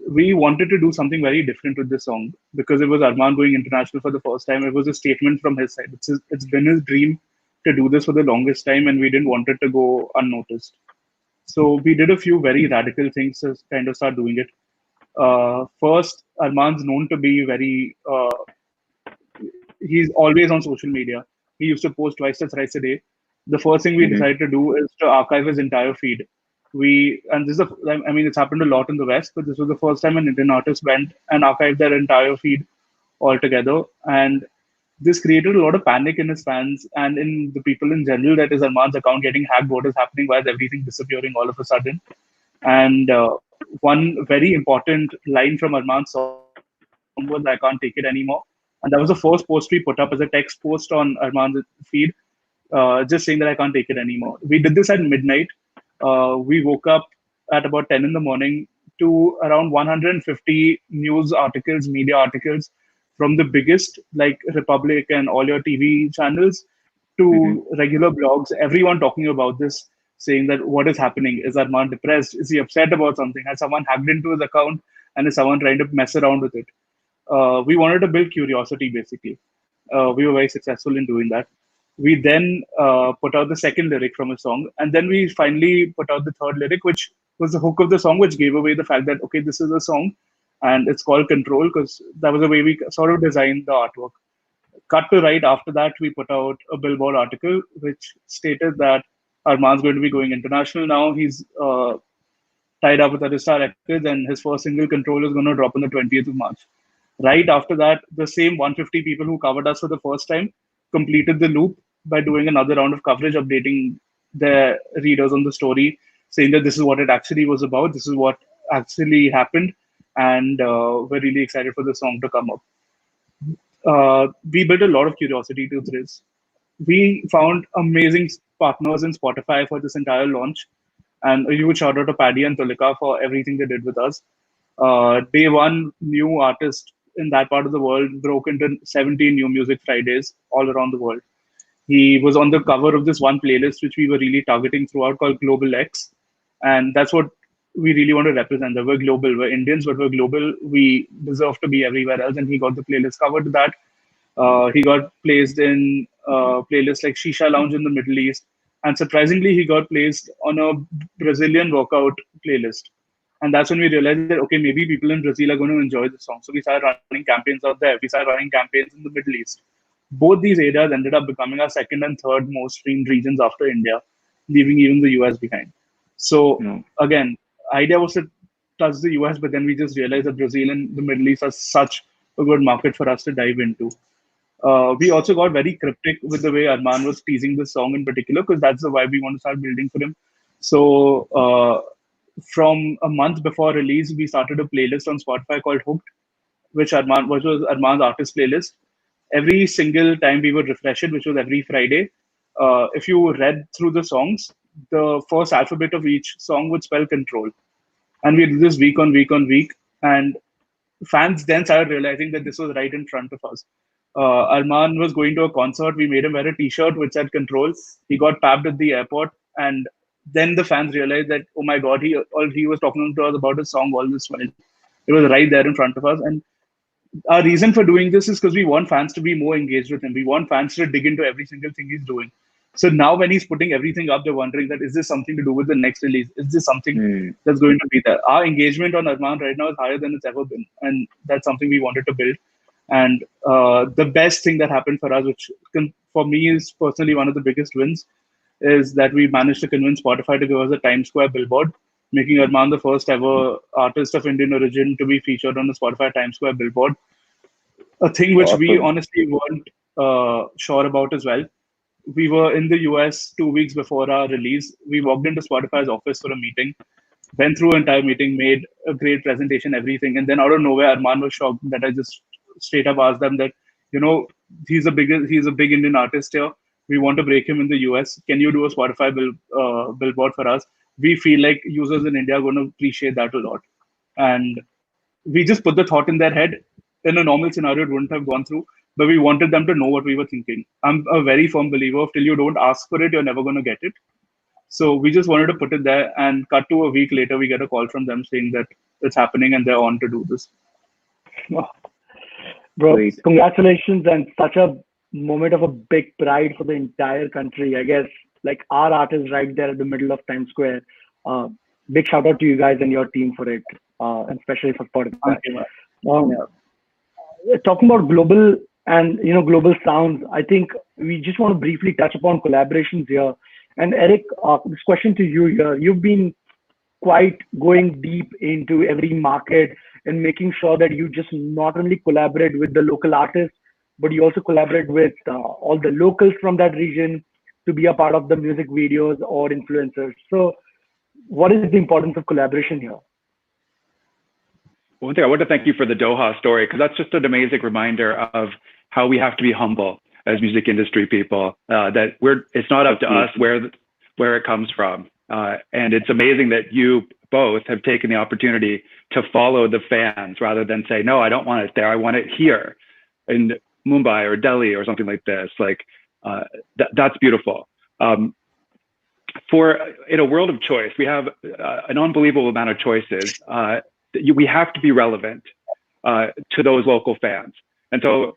We wanted to do something very different with this song because it was Arman going international for the first time. It was a statement from his side. It's been his dream to do this for the longest time, and we didn't want it to go unnoticed. So we did a few very radical things to kind of start doing it. First, Arman's known to be very, he's always on social media. He used to post twice to thrice a day. The first thing we Hmm. decided to do is to archive his entire feed. And this is, I mean, it's happened a lot in the West, but this was the first time an Indian artist went and archived their entire feed altogether. And this created a lot of panic in his fans and in the people in general, that is Arman's account getting hacked, what is happening, why is everything disappearing all of a sudden. And one very important line from Arman's song was, "I can't take it anymore." And that was the first post we put up as a text post on Arman's feed, just saying that I can't take it anymore. We did this at midnight. We woke up at about 10 in the morning to around 150 news articles, media articles from the biggest, like Republic and all your TV channels, Hmm. to regular blogs, everyone talking about this, saying that what is happening? Is Arman depressed? Is he upset about something? Has someone hacked into his account and is someone trying to mess around with it? We wanted to build curiosity, basically. We were very successful in doing that. We then put out the second lyric from a song, and then we finally put out the third lyric, which was the hook of the song, which gave away the fact that, okay, this is a song, and it's called Control, because that was the way we sort of designed the artwork. Cut to right after that, we put out a Billboard article which stated that Arman's going to be going international now. He's tied up with Arista Records, and his first single, Control, is going to drop on the 20th of March. Right after that, the same 150 people who covered us for the first time completed the loop by doing another round of coverage, updating their readers on the story, saying that this is what it actually was about, this is what actually happened, and we're really excited for the song to come up. we built a lot of curiosity to this. We found amazing partners in Spotify for this entire launch, and a huge shout out to Paddy and Tulika for everything they did with us. Day one, new artist in that part of the world broke into 17 new music Fridays all around the world. He was on the cover of this one playlist which we were really targeting throughout called Global X, and that's what we really want to represent. That we're global, we're Indians, but we're global. We deserve to be everywhere else, and he got the playlist covered to that. He got placed in playlists like Shisha Lounge in the Middle East, and surprisingly, he got placed on a Brazilian workout playlist. And that's when we realized that okay, maybe people in Brazil are going to enjoy the song. So we started running campaigns out there. We started running campaigns in the Middle East. Both these areas ended up becoming our second and third most streamed regions after India, leaving even the US behind. So No. again, idea was to touch the US, but then we just realized that Brazil and the Middle East are such a good market for us to dive into. We also got very cryptic with the way Arman was teasing this song in particular, because that's the vibe we want to start building for him. So, from a month before release, we started a playlist on Spotify called Hooked, which was Arman's artist playlist. Every single time we would refresh it, which was every Friday, if you read through the songs, the first alphabet of each song would spell control. And we did this week on week on week. And fans then started realizing that this was right in front of us. Arman was going to a concert. We made him wear a T-shirt which said "Control." He got papped at the airport, and then the fans realized that oh my god, he was talking to us about his song all this while. It was right there in front of us, and our reason for doing this is because we want fans to be more engaged with him. We want fans to dig into every single thing he's doing. So now when he's putting everything up, they're wondering that is this something to do with the next release? Is this something Mm. that's going to be there? Our engagement on Arman right now is higher than it's ever been, and that's something we wanted to build. And the best thing that happened for us, which for me is personally one of the biggest wins, is that we managed to convince Spotify to give us a Times Square billboard, making Arman the first ever artist of Indian origin to be featured on the Spotify Times Square billboard. A thing which we Awesome. honestly weren't sure about as well. We were in the US 2 weeks before our release. We walked into Spotify's office for a meeting, went through an entire meeting, made a great presentation, everything. And then out of nowhere, Arman was shocked that I just straight up asked them that, you know, he's a big Indian artist here. We want to break him in the US. Can you do a Spotify billboard for us? We feel like users in India are going to appreciate that a lot. And we just put the thought in their head. In a normal scenario, it wouldn't have gone through, but we wanted them to know what we were thinking. I'm a very firm believer of till you don't ask for it, you're never going to get it. So we just wanted to put it there, and cut to a week later, we get a call from them saying that it's happening and they're on to do this. Bro, Great. congratulations, and such a moment of a big pride for the entire country. I guess like our art is right there at the middle of Times Square. Uh, Big shout out to you guys and your team for it, and especially for Spotify. Thank you, man. Um, Yeah. Talking about global and global sounds, I think we just want to briefly touch upon collaborations here. And Eric, this question to you here: you've been quite going deep into every market and making sure that you just not only collaborate with the local artists, but you also collaborate with all the locals from that region to be a part of the music videos or influencers. So, what is the importance of collaboration here? One thing I want to thank you for the Doha story, because that's just an amazing reminder of how we have to be humble as music industry people. That it's not up to us where it comes from, and it's amazing that you both have taken the opportunity to follow the fans rather than say, no, I don't want it there, I want it here in Mumbai or Delhi or something like this. Like that's beautiful. For in a world of choice, we have an unbelievable amount of choices. We have to be relevant to those local fans. And so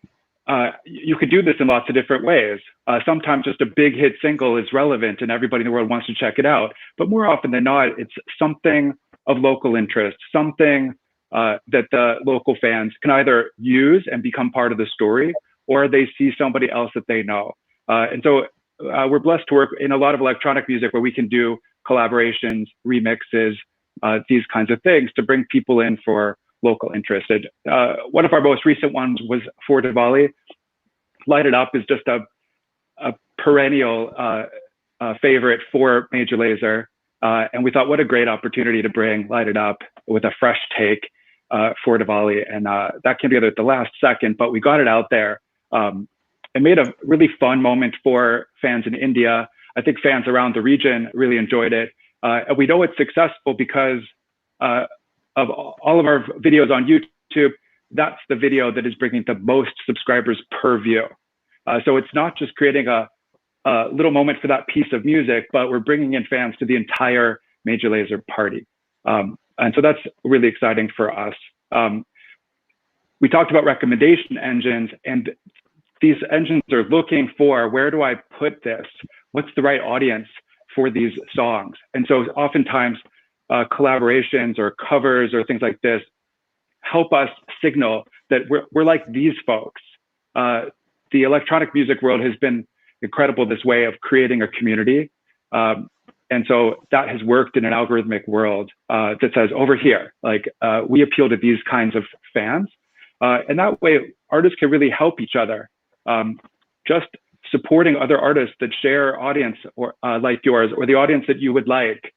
you could do this in lots of different ways. Sometimes just a big hit single is relevant and everybody in the world wants to check it out. But more often than not, it's something of local interest, something that the local fans can either use and become part of the story, or they see somebody else that they know. And so we're blessed to work in a lot of electronic music where we can do collaborations, remixes, these kinds of things to bring people in for local interest. And, one of our most recent ones was for Diwali. Light It Up is just a perennial favorite for Major Lazer. And we thought, what a great opportunity to bring Light It Up with a fresh take for Diwali, and that came together at the last second, but we got it out there. It made a really fun moment for fans in India. I think fans around the region really enjoyed it. And we know it's successful because of all of our videos on YouTube. That's the video that is bringing the most subscribers per view. So it's not just creating a little moment for that piece of music, but we're bringing in fans to the entire Major Lazer party. And so that's really exciting for us. We talked about recommendation engines, and these engines are looking for, where do I put this? What's the right audience for these songs? And so oftentimes collaborations or covers or things like this help us signal that we're like these folks. The electronic music world has been incredible, this way of creating a community. And so that has worked in an algorithmic world that says, over here, like we appeal to these kinds of fans. And that way artists can really help each other. Just supporting other artists that share audience or like yours, or the audience that you would like,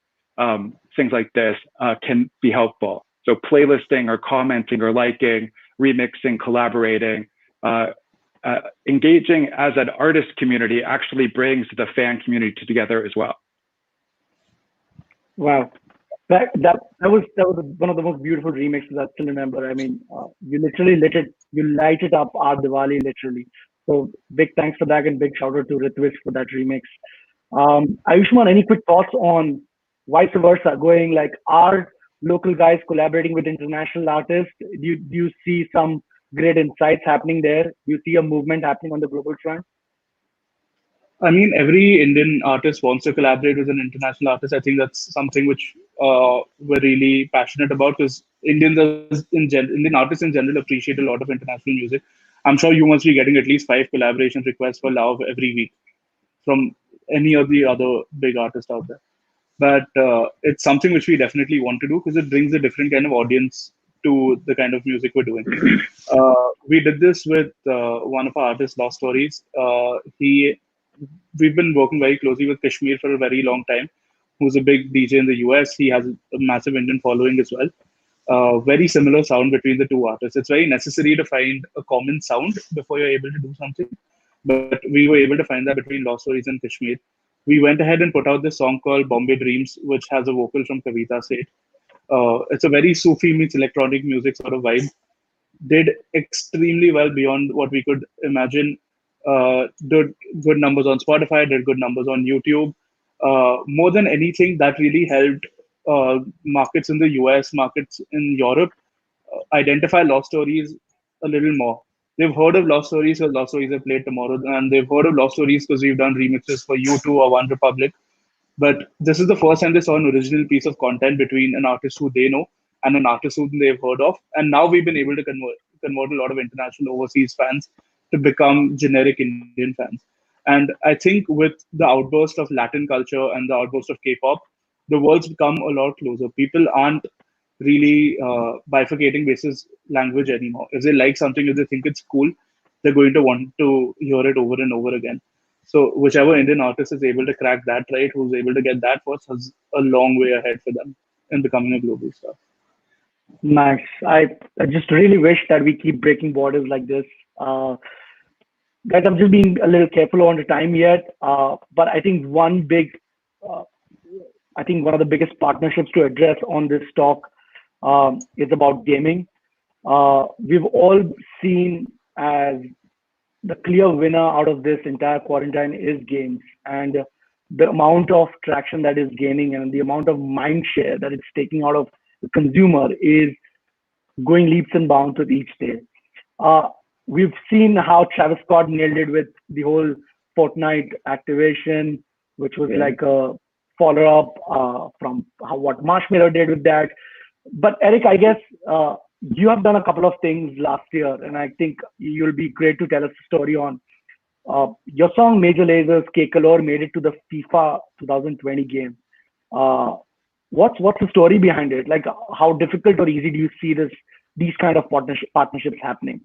things like this can be helpful. So playlisting or commenting or liking, remixing, collaborating, engaging as an artist community actually brings the fan community together as well. Wow, that was one of the most beautiful remixes I still remember. I mean, you literally light it up our Diwali, literally. So big thanks for that, and big shout out to Ritvish for that remix. Aayushman, any quick thoughts on vice versa, going like our local guys collaborating with international artists? Do you see some great insights happening there? Do you see a movement happening on the global front? I mean, every Indian artist wants to collaborate with an international artist. I think that's something which we're really passionate about, because Indian artists in general appreciate a lot of international music. I'm sure you must be getting at least 5 collaboration requests for Love every week from any of the other big artists out there. But it's something which we definitely want to do, because it brings a different kind of audience to the kind of music we're doing. We did this with one of our artists, Lost Stories. We've been working very closely with Kashmir for a very long time, who's a big DJ in the US. He has a massive Indian following as well. Very similar sound between the two artists. It's very necessary to find a common sound before you're able to do something. But we were able to find that between Lost Stories and Kashmir. We went ahead and put out this song called Bombay Dreams, which has a vocal from Kavita Seth. It's a very Sufi meets electronic music sort of vibe. Did extremely well beyond what we could imagine. Did good numbers on Spotify, did good numbers on YouTube. More than anything, that really helped markets in the US, markets in Europe identify Lost Stories a little more. They've heard of Lost Stories because Lost Stories have played tomorrow, and they've heard of Lost Stories because we've done remixes for U2 or One Republic. But this is the first time they saw an original piece of content between an artist who they know and an artist who they've heard of. And now we've been able to convert a lot of international overseas fans to become generic Indian fans. And I think with the outburst of Latin culture and the outburst of K-pop, the world's become a lot closer. People aren't really bifurcating basis language anymore. If they like something, if they think it's cool, they're going to want to hear it over and over again. So whichever Indian artist is able to crack that right, who's able to get that first, has a long way ahead for them in becoming a global star. Nice. I just really wish that we keep breaking borders like this. Guys, I'm just being a little careful on the time yet. But I think I think one of the biggest partnerships to address on this talk is about gaming. We've all seen as the clear winner out of this entire quarantine is games, and the amount of traction that is gaining and the amount of mind share that it's taking out of the consumer is going leaps and bounds with each day. We've seen how Travis Scott nailed it with the whole Fortnite activation, which was like a follow up from what Marshmallow did with that. But Eric, I guess you have done a couple of things last year, and I think you'll be great to tell us a story on your song Major Lazer's K Color made it to the FIFA 2020 game. What's the story behind it? Like, how difficult or easy do you see these kind of partnerships happening?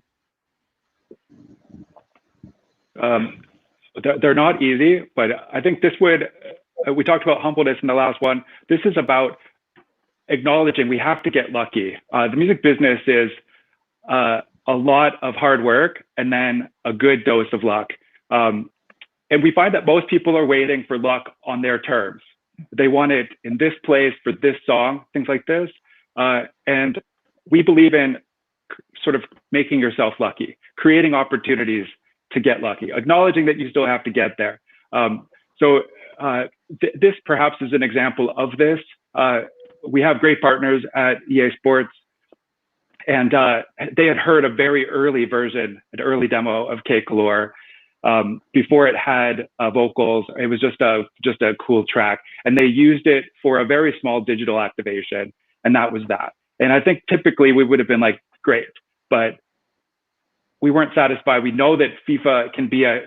They're not easy, but I think this would. We talked about humbleness in the last one. This is about acknowledging we have to get lucky. The music business is a lot of hard work and then a good dose of luck. And we find that most people are waiting for luck on their terms. They want it in this place for this song, things like this. And we believe in sort of making yourself lucky, creating opportunities to get lucky, acknowledging that you still have to get there. This perhaps is an example of this. We have great partners at EA Sports, and they had heard a very early version, an early demo of K Color. Before it had vocals. It was just a cool track, and they used it for a very small digital activation, and that was that. And I think typically we would have been like, great, but we weren't satisfied. We know that FIFA can be a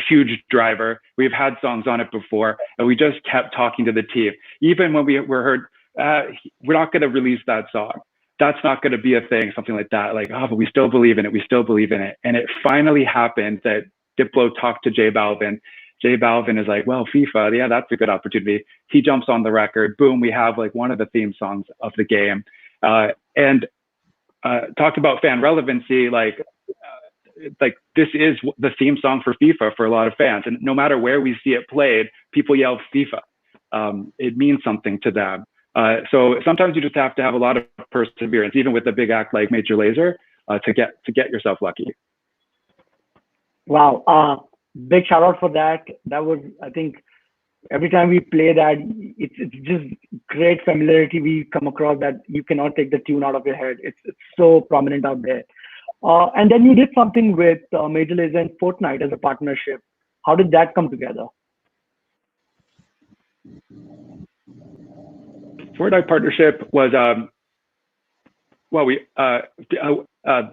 huge driver. We've had songs on it before, and we just kept talking to the team. Even when we were heard, we're not going to release that song. That's not going to be a thing, something like that. Like, oh, but we still believe in it. We still believe in it. And it finally happened that Diplo talked to J Balvin. J Balvin is like, well, FIFA, yeah, that's a good opportunity. He jumps on the record. Boom, we have like one of the theme songs of the game. And talked about fan relevancy, like this is the theme song for FIFA for a lot of fans. And no matter where we see it played, people yell FIFA. It means something to them. So sometimes you just have to have a lot of perseverance, even with a big act like Major Lazer, to get yourself lucky. Wow. Big shout out for that. That was, I think, every time we play that, it's just great familiarity we come across that you cannot take the tune out of your head. It's so prominent out there. And then you did something with Major Lazer and Fortnite as a partnership. How did that come together? Fortnite partnership was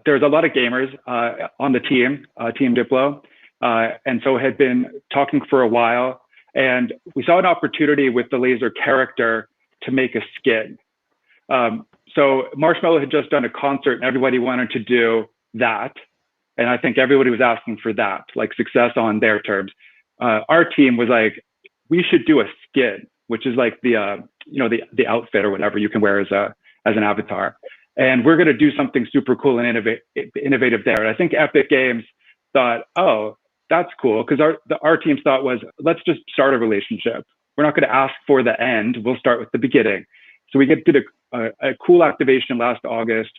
there's a lot of gamers on the team, Team Diplo, and so had been talking for a while. And we saw an opportunity with the Lazer character to make a skin. So Marshmello had just done a concert, and everybody wanted to do that. And I think everybody was asking for that, like success on their terms. Our team was like, we should do a skin, which is like the outfit or whatever you can wear as an avatar. And we're going to do something super cool and innovative there. And I think Epic Games thought, oh, that's cool. Because our team's thought was, let's just start a relationship. We're not going to ask for the end. We'll start with the beginning. So we did a cool activation last August.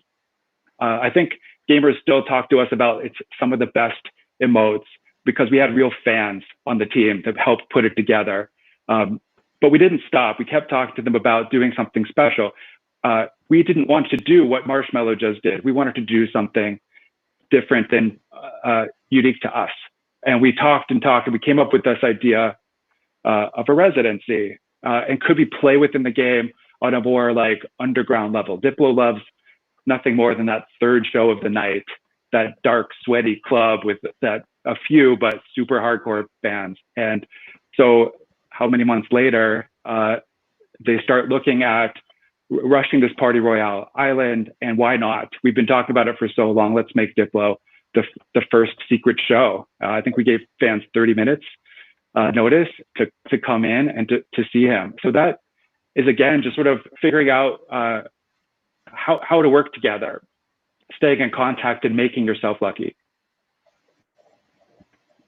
I think gamers still talk to us about it's some of the best emotes because we had real fans on the team that helped put it together. But we didn't stop. We kept talking to them about doing something special. We didn't want to do what Marshmello just did. We wanted to do something different and unique to us. And we talked and we came up with this idea of a residency. And could we play within the game on a more like underground level? Diplo loves nothing more than that third show of the night, that dark, sweaty club with that a few but super hardcore bands. And so how many months later, they start looking at rushing this Party Royale island, and why not? We've been talking about it for so long. Let's make Diplo the first secret show. I think we gave fans 30 minutes notice to come in and to see him. So that is, again, just sort of figuring out how to work together, staying in contact and making yourself lucky.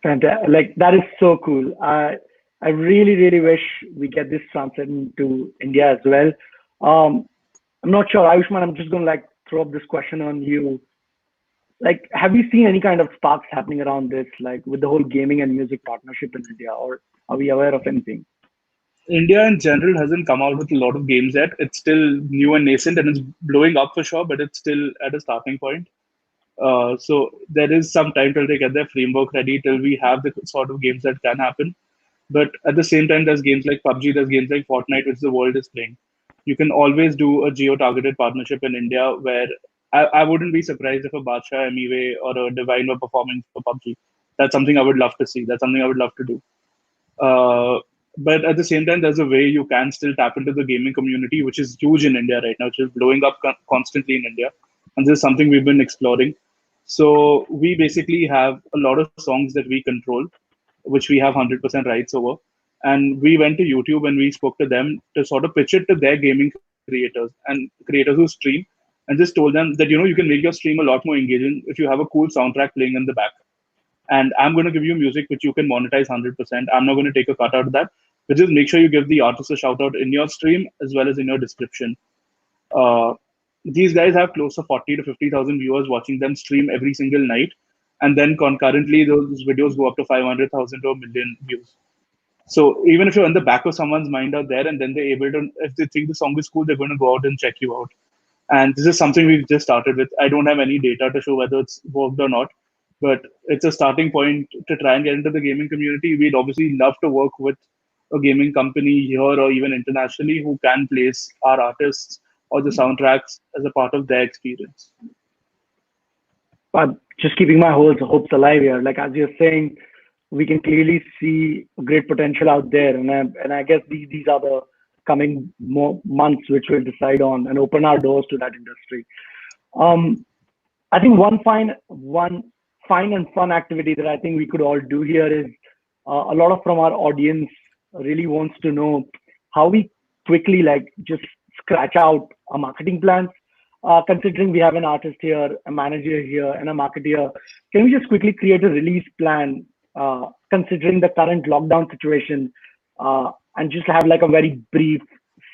Fantastic. Like, that is so cool. I really, really wish we get this translated to India as well. I'm not sure, Aayushman, I'm just going to like throw up this question on you. Like, have you seen any kind of sparks happening around this, like with the whole gaming and music partnership in India, or are we aware of anything? India in general hasn't come out with a lot of games yet. It's still new and nascent, and it's blowing up for sure, but it's still at a starting point. So there is some time till they get their framework ready, till we have the sort of games that can happen. But at the same time, there's games like PUBG, there's games like Fortnite, which the world is playing. You can always do a geo-targeted partnership in India where I wouldn't be surprised if a Badshah, Emiway, or a Divine were performing for PUBG. That's something I would love to see. That's something I would love to do. But at the same time, there's a way you can still tap into the gaming community, which is huge in India right now, which is blowing up constantly in India. And this is something we've been exploring. So we basically have a lot of songs that we control, which we have 100% rights over. And we went to YouTube and we spoke to them to sort of pitch it to their gaming creators and creators who stream, and just told them that you can make your stream a lot more engaging if you have a cool soundtrack playing in the back. And I'm going to give you music which you can monetize 100%. I'm not going to take a cut out of that. But just make sure you give the artist a shout out in your stream as well as in your description. Uh, these guys have close to 40 to 50,000 viewers watching them stream every single night. And then concurrently, those videos go up to 500,000 to a million views. So even if you're in the back of someone's mind out there, and then they're able to, if they think the song is cool, they're going to go out and check you out. And this is something we've just started with. I don't have any data to show whether it's worked or not, but it's a starting point to try and get into the gaming community. We'd obviously love to work with a gaming company here or even internationally who can place our artists or the soundtracks as a part of their experience. But just keeping my hopes alive here, like as you're saying, we can clearly see great potential out there, and I guess these are the coming months which will decide on and open our doors to that industry. I think one fine and fun activity that I think we could all do here is a lot of from our audience really wants to know how we quickly like just scratch out our marketing plans. Considering we have an artist here, a manager here, and a marketer, can we just quickly create a release plan considering the current lockdown situation and just have like a very brief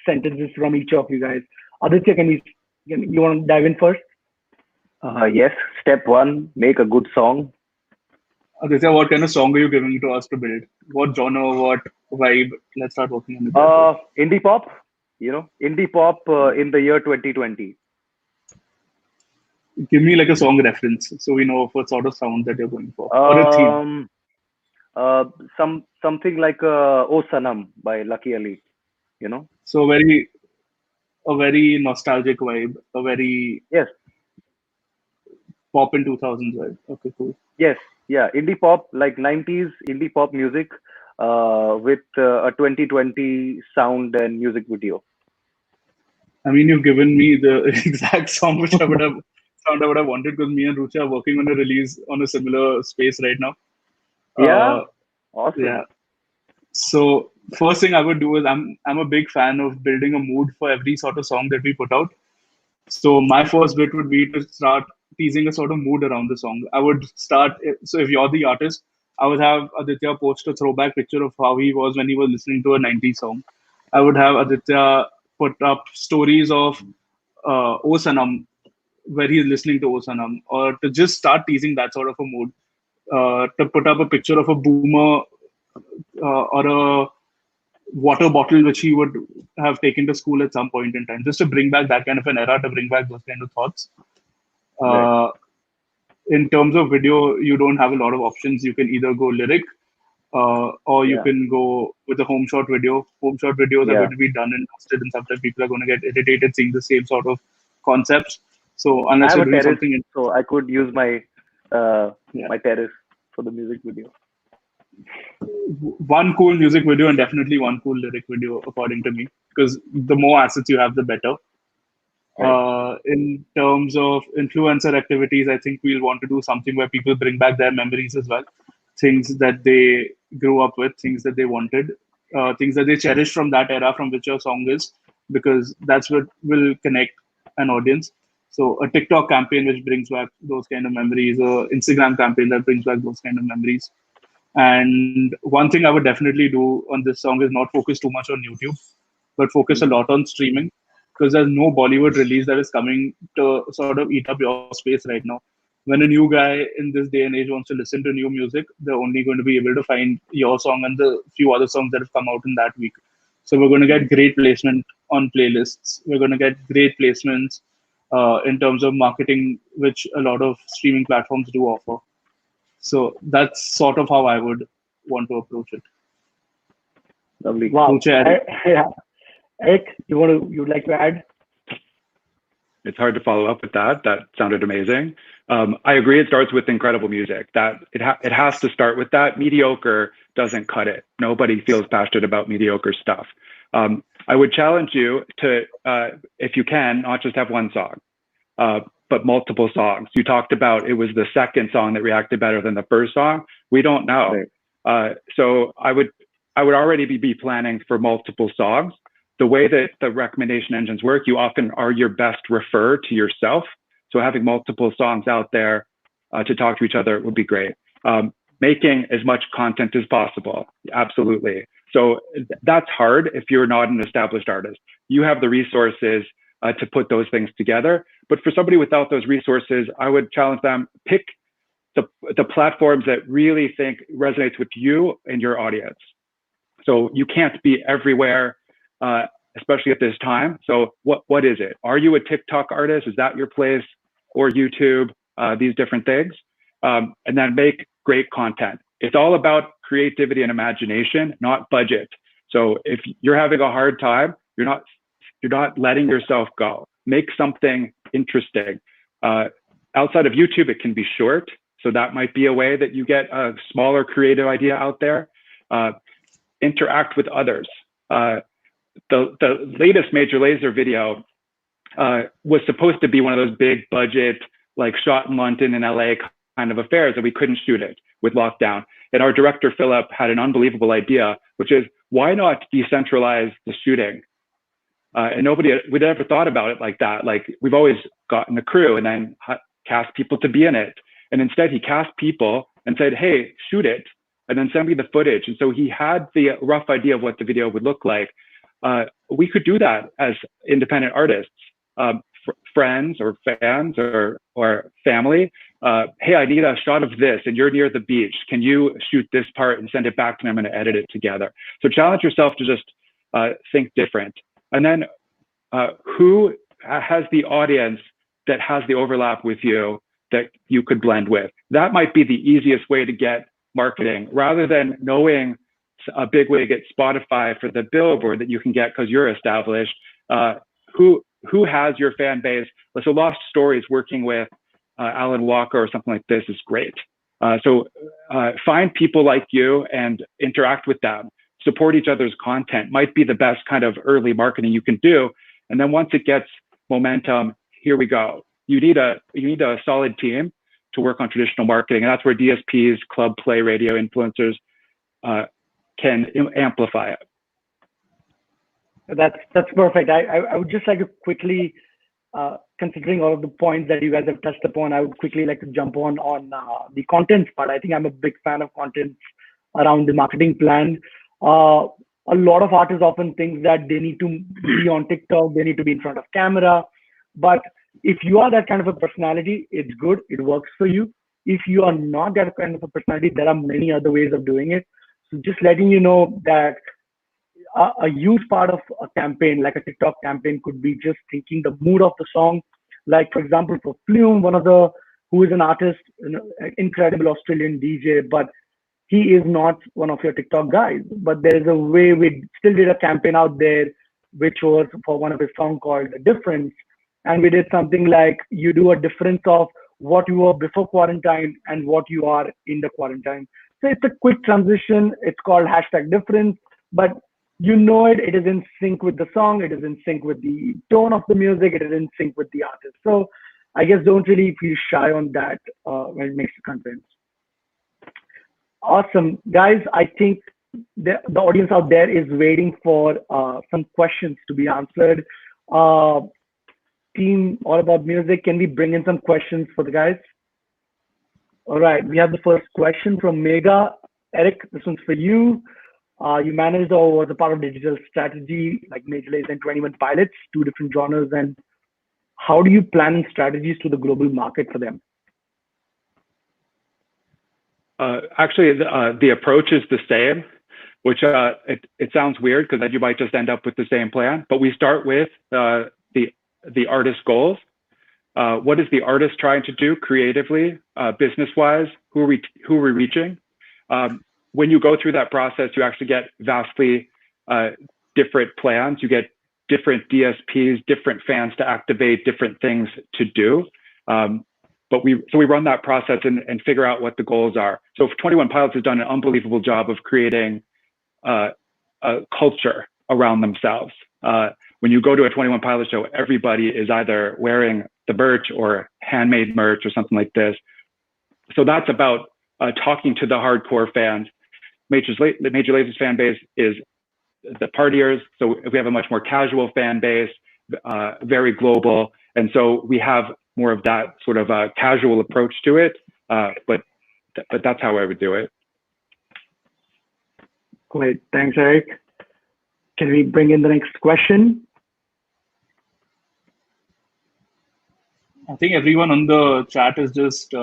sentences from each of you guys? Aditya, you want to dive in first? Yes. Step one, make a good song. Aditya, what kind of song are you giving to us to build? What genre, what vibe? Let's start working on it. Indie pop, indie pop in the year 2020. Give me like a song reference so we know what sort of sound that you're going for. Or a theme. Something like Oh Sanam by Lucky Ali, So a very nostalgic vibe, a very Yes. pop in 2000s vibe. Okay, cool. Yes, yeah, indie pop, like 90s indie pop music with a 2020 sound and music video. I mean, you've given me the exact song which I would have wanted, because me and Roochay are working on a release on a similar space right now. Yeah, awesome. Yeah. So first thing I would do is I'm a big fan of building a mood for every sort of song that we put out. So my first bit would be to start teasing a sort of mood around the song. I would start, so if you're the artist, I would have Aditya post a throwback picture of how he was when he was listening to a 90s song. I would have Aditya put up stories of O Sanam, where he's listening to O Sanam, or to just start teasing that sort of a mood. To put up a picture of a boomer or a water bottle which he would have taken to school at some point in time, just to bring back that kind of an era, to bring back those kind of thoughts. Right. In terms of video, you don't have a lot of options. You can either go lyric or you can go with a home shot video. Home shot videos are going to be done and posted, and sometimes people are going to get irritated seeing the same sort of concepts. So I unless have you're a doing terrace, something, so I could use my my terrace for the music video. one cool music video and definitely one cool lyric video, according to me, because the more assets you have, the better. In terms of influencer activities, I think we'll want to do something where people bring back their memories as well, things that they grew up with, things that they wanted, things that they cherish from that era from which your song is, because that's what will connect an audience. So a TikTok campaign which brings back those kind of memories, or Instagram campaign that brings back those kind of memories. And one thing I would definitely do on this song is not focus too much on YouTube, but focus a lot on streaming, because there's no Bollywood release that is coming to sort of eat up your space right now. When a new guy in this day and age wants to listen to new music, they're only going to be able to find your song and the few other songs that have come out in that week. So we're going to get great placement on playlists. We're going to get great placements in terms of marketing, which a lot of streaming platforms do offer. So that's sort of how I would want to approach it. Lovely. Wow. Roochay, Eric, you'd like to add? It's hard to follow up with that. That sounded amazing. I agree. It starts with incredible music. That it has to start with that. Mediocre doesn't cut it. Nobody feels passionate about mediocre stuff. I would challenge you to, if you can, not just have one song, but multiple songs. You talked about it was the second song that reacted better than the first song. We don't know. Right. So I would already be planning for multiple songs. the way that the recommendation engines work, you often are your best refer to yourself. So having multiple songs out there to talk to each other would be great. Making as much content as possible, absolutely. So that's hard if you're not an established artist. You have the resources to put those things together. But for somebody without those resources, I would challenge them, pick the platforms that really think resonates with you and your audience. So you can't be everywhere, especially at this time. So what is it? Are you a TikTok artist? Is that your place? Or YouTube, these different things? And then make great content. It's all about creativity and imagination, not budget. So if you're having a hard time, you're not letting yourself go. Make something interesting. Outside of YouTube, it can be short. So that might be a way that you get a smaller creative idea out there. Interact with others. The latest Major Lazer video was supposed to be one of those big budget, like shot in London and LA kind of affairs, and we couldn't shoot it with lockdown. And our director, Philip, had an unbelievable idea, which is, why not decentralize the shooting? And we'd ever thought about it like that. Like, we've always gotten a crew and then cast people to be in it. And instead he cast people and said, hey, shoot it, and then send me the footage. And so he had the rough idea of what the video would look like. We could do that as independent artists, friends or fans or family. Hey, I need a shot of this and you're near the beach. Can you shoot this part and send it back to me? I'm going to edit it together. So challenge yourself to just think different. And then who has the audience that has the overlap with you that you could blend with? That might be the easiest way to get marketing, rather than knowing a big way to get Spotify for the billboard that you can get because you're established. Who has your fan base? So Lost Stories working with Alan Walker or something like this is great. So find people like you and interact with them. Support each other's content might be the best kind of early marketing you can do. And then once it gets momentum, here we go. You need a solid team to work on traditional marketing. And that's where DSPs, club play, radio influencers can amplify it. That's perfect. I would just like to quickly, considering all of the points that you guys have touched upon, I would quickly like to jump on the content part. I think I'm a big fan of content around the marketing plan. A lot of artists often think that they need to be on TikTok, they need to be in front of camera. But if you are that kind of a personality, it's good, it works for you. If you are not that kind of a personality, there are many other ways of doing it. So just letting you know that a huge part of a campaign, like a TikTok campaign, could be just thinking the mood of the song. Like, for example, for Plume, who is an artist, an incredible Australian DJ, but he is not one of your TikTok guys. But there is a way we still did a campaign out there, which was for one of his songs called The Difference. And we did something like, you do a difference of what you were before quarantine and what you are in the quarantine. So it's a quick transition. It's called #difference, but you know it is in sync with the song. It is in sync with the tone of the music. It is in sync with the artist. So I guess don't really feel shy on that when it makes the content. Awesome. Guys, I think the audience out there is waiting for some questions to be answered. Team All About Music, can we bring in some questions for the guys? All right, we have the first question from Mega. Eric, this one's for you. You managed or was a part of digital strategy like Major Lazer and 21 Pilots, two different genres, and how do you plan strategies to the global market for them? Actually, the approach is the same, which it sounds weird because then you might just end up with the same plan. But we start with the artist goals. What is the artist trying to do creatively, business-wise? Who are we reaching? When you go through that process, you actually get vastly different plans. You get different DSPs, different fans to activate, different things to do. But we run that process and figure out what the goals are. So 21 Pilots has done an unbelievable job of creating a culture around themselves. When you go to a 21 Pilots show, everybody is either wearing the merch or handmade merch or something like this. So that's about talking to the hardcore fans. Major Lazer's fan base is the partiers. So we have a much more casual fan base, very global. And so we have more of that sort of a casual approach to it. But that's how I would do it. Great. Thanks, Eric. Can we bring in the next question? I think everyone on the chat is just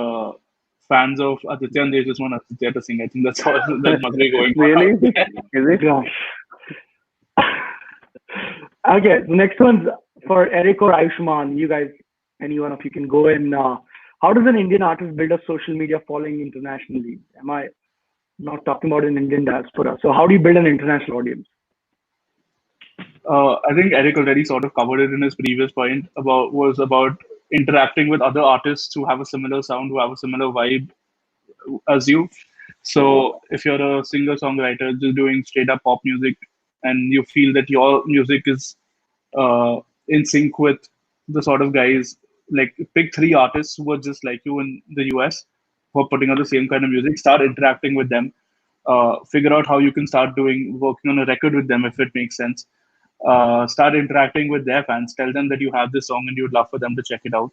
fans of Aditya, and they just want Aditya to sing. I think that's all that must be going on. Really? Is it? Gosh. Okay, the next one's for Eric or Aayushman. You guys, any one of you can go in. How does an Indian artist build a social media following internationally? Am I not talking about an Indian diaspora? So how do you build an international audience? I think Eric already sort of covered it in his previous point about interacting with other artists who have a similar sound, who have a similar vibe as you. So if you're a singer-songwriter just doing straight up pop music and you feel that your music is in sync with the sort of guys, like pick 3 artists who are just like you in the US who are putting out the same kind of music, start interacting with them, figure out how you can start working on a record with them if it makes sense. Start interacting with their fans, tell them that you have this song and you'd love for them to check it out.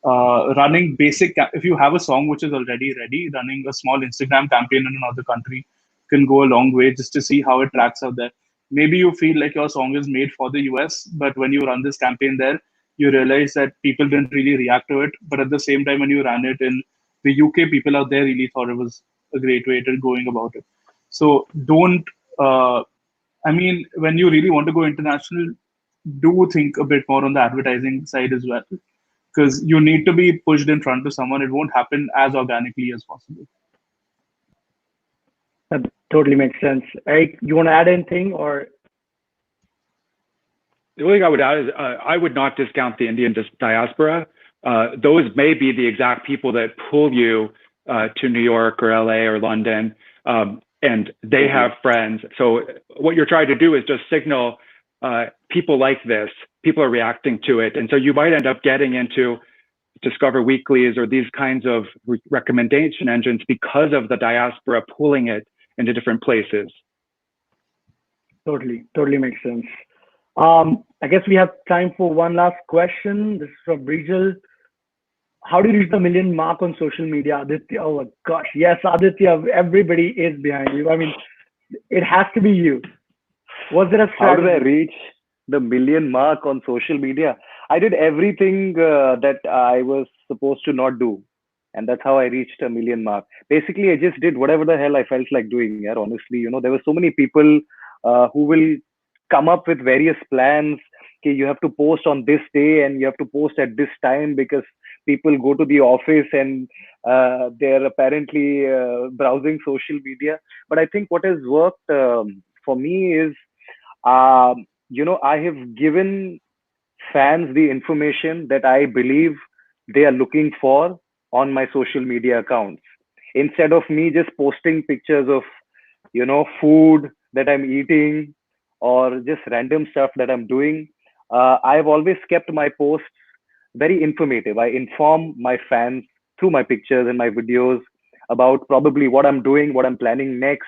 Running basic, if you have a song which is already ready, running a small Instagram campaign in another country can go a long way just to see how it tracks out there. Maybe you feel like your song is made for the US, but when you run this campaign there, you realize that people didn't really react to it. But at the same time, when you ran it in the UK, people out there really thought it was a great way to going about it. So don't, I mean, when you really want to go international, do think a bit more on the advertising side as well, because you need to be pushed in front of someone. It won't happen as organically as possible. That totally makes sense. Eric, you want to add anything or? The only thing I would add is I would not discount the Indian diaspora. Those may be the exact people that pull you to New York or LA or London, and they have friends. So what you're trying to do is just signal people like this, people are reacting to it. And so you might end up getting into Discover Weeklies or these kinds of recommendation engines because of the diaspora pulling it into different places. Totally makes sense. I guess we have time for one last question. This is from Brijal. How do you reach the million mark on social media? Aditya, oh my gosh, yes, Aditya, everybody is behind you. I mean, it has to be you. Was there a strategy? How did I reach the million mark on social media? I did everything that I was supposed to not do. And that's how I reached a million mark. Basically, I just did whatever the hell I felt like doing. Yeah, honestly, there were so many people who will come up with various plans. Okay, you have to post on this day and you have to post at this time because people go to the office and they're apparently browsing social media. But I think what has worked for me is, I have given fans the information that I believe they are looking for on my social media accounts. Instead of me just posting pictures of, food that I'm eating or just random stuff that I'm doing, I've always kept my posts very informative. I inform my fans through my pictures and my videos about probably what I'm doing, what I'm planning next,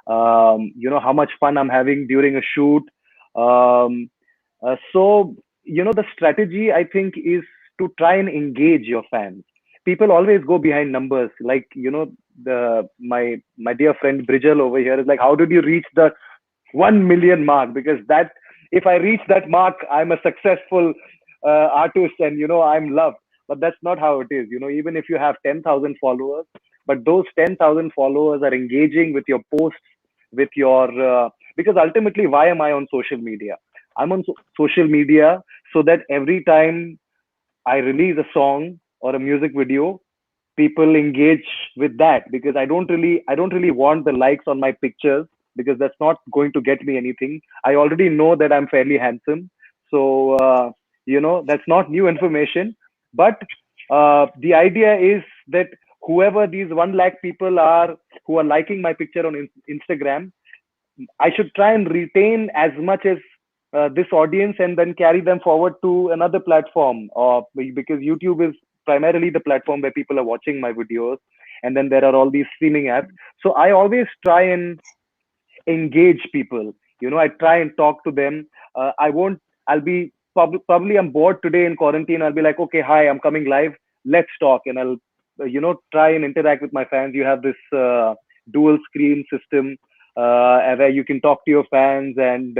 how much fun I'm having during a shoot. So, the strategy I think is to try and engage your fans. People always go behind numbers. Like, my dear friend Brijal over here is like, how did you reach the 1 million mark? Because that, if I reach that mark, I'm a successful artist and, I'm loved. But that's not how it is. Even if you have 10,000 followers, but those 10,000 followers are engaging with your posts, with your, because ultimately, why am I on social media? I'm on social media so that every time I release a song or a music video, people engage with that, because I don't really want the likes on my pictures, because that's not going to get me anything. I already know that I'm fairly handsome. So, that's not new information. But the idea is that whoever these 1 lakh people are who are liking my picture on Instagram, I should try and retain as much as this audience and then carry them forward to another platform. Because YouTube is primarily the platform where people are watching my videos. And then there are all these streaming apps. So I always try and engage people. I try and talk to them. I won't. I'll be probably I'm bored today in quarantine. I'll be like, okay, hi, I'm coming live. Let's talk, and I'll try and interact with my fans. You have this dual screen system where you can talk to your fans, and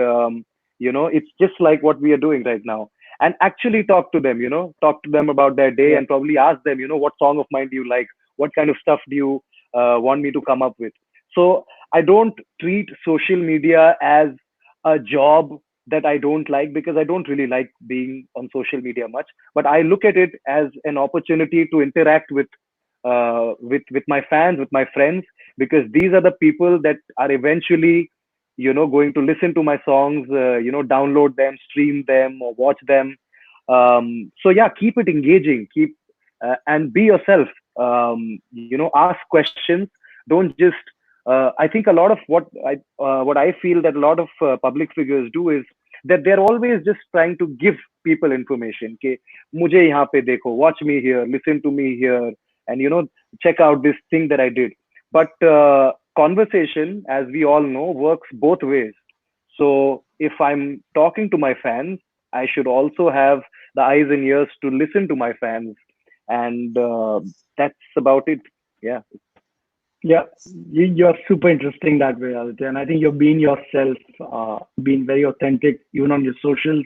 it's just like what we are doing right now. And actually talk to them, talk to them about their day, Yeah. and probably ask them, what song of mine do you like? What kind of stuff do you want me to come up with? So I don't treat social media as a job that I don't like, because I don't really like being on social media much. But I look at it as an opportunity to interact with my fans, with my friends, because these are the people that are eventually going to listen to my songs, download them, stream them, or watch them. So yeah, keep it engaging, keep and be yourself. Ask questions. Don't just I think a lot of what I feel that a lot of public figures do is that they're always just trying to give people information. Okay, mujhe yahan pe dekho, watch me here, listen to me here, and check out this thing that I did. But conversation, as we all know, works both ways. So if I'm talking to my fans, I should also have the eyes and ears to listen to my fans, and that's about it. Yeah. Yeah, you're super interesting that way, Aditya. And I think you're being yourself, being very authentic, even on your socials.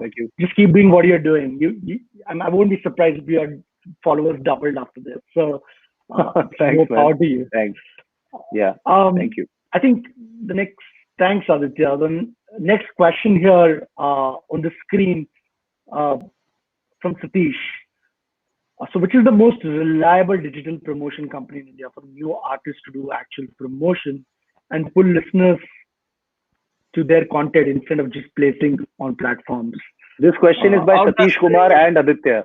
Thank you. Just keep doing what you're doing. I won't be surprised if your followers doubled after this. So, more Thanks, man. power to you. Thanks. Yeah. Um, Thank you. I think the next, thanks, Aditya. The next question here on the screen uh, from Satish. So, which is the most reliable digital promotion company in India for new artists to do actual promotion and pull listeners to their content instead of just placing on platforms? This question is by Out Satish Kumar and Aditya.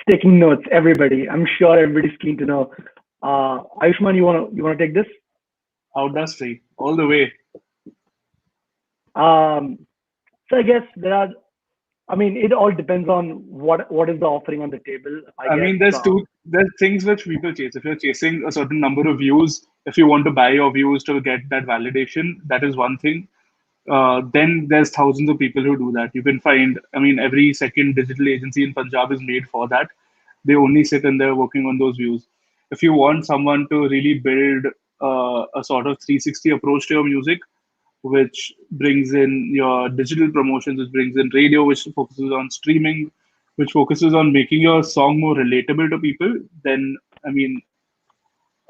taking notes, everybody. I'm sure everybody's keen to know. Ayushman, you wanna take this? Outdustry, all the way. Um, so I guess there are. I mean, it all depends on what is the offering on the table. I I guess. mean, there's things which people chase. If you're chasing a certain number of views, if you want to buy your views to get that validation, that is one thing. Then there's thousands of people who do that. You can find, I mean, every second digital agency in Punjab is made for that. They only sit in there working on those views. If you want someone to really build a sort of 360 approach to your music, which brings in your digital promotions, which brings in radio, which focuses on streaming, which focuses on making your song more relatable to people, then, I mean,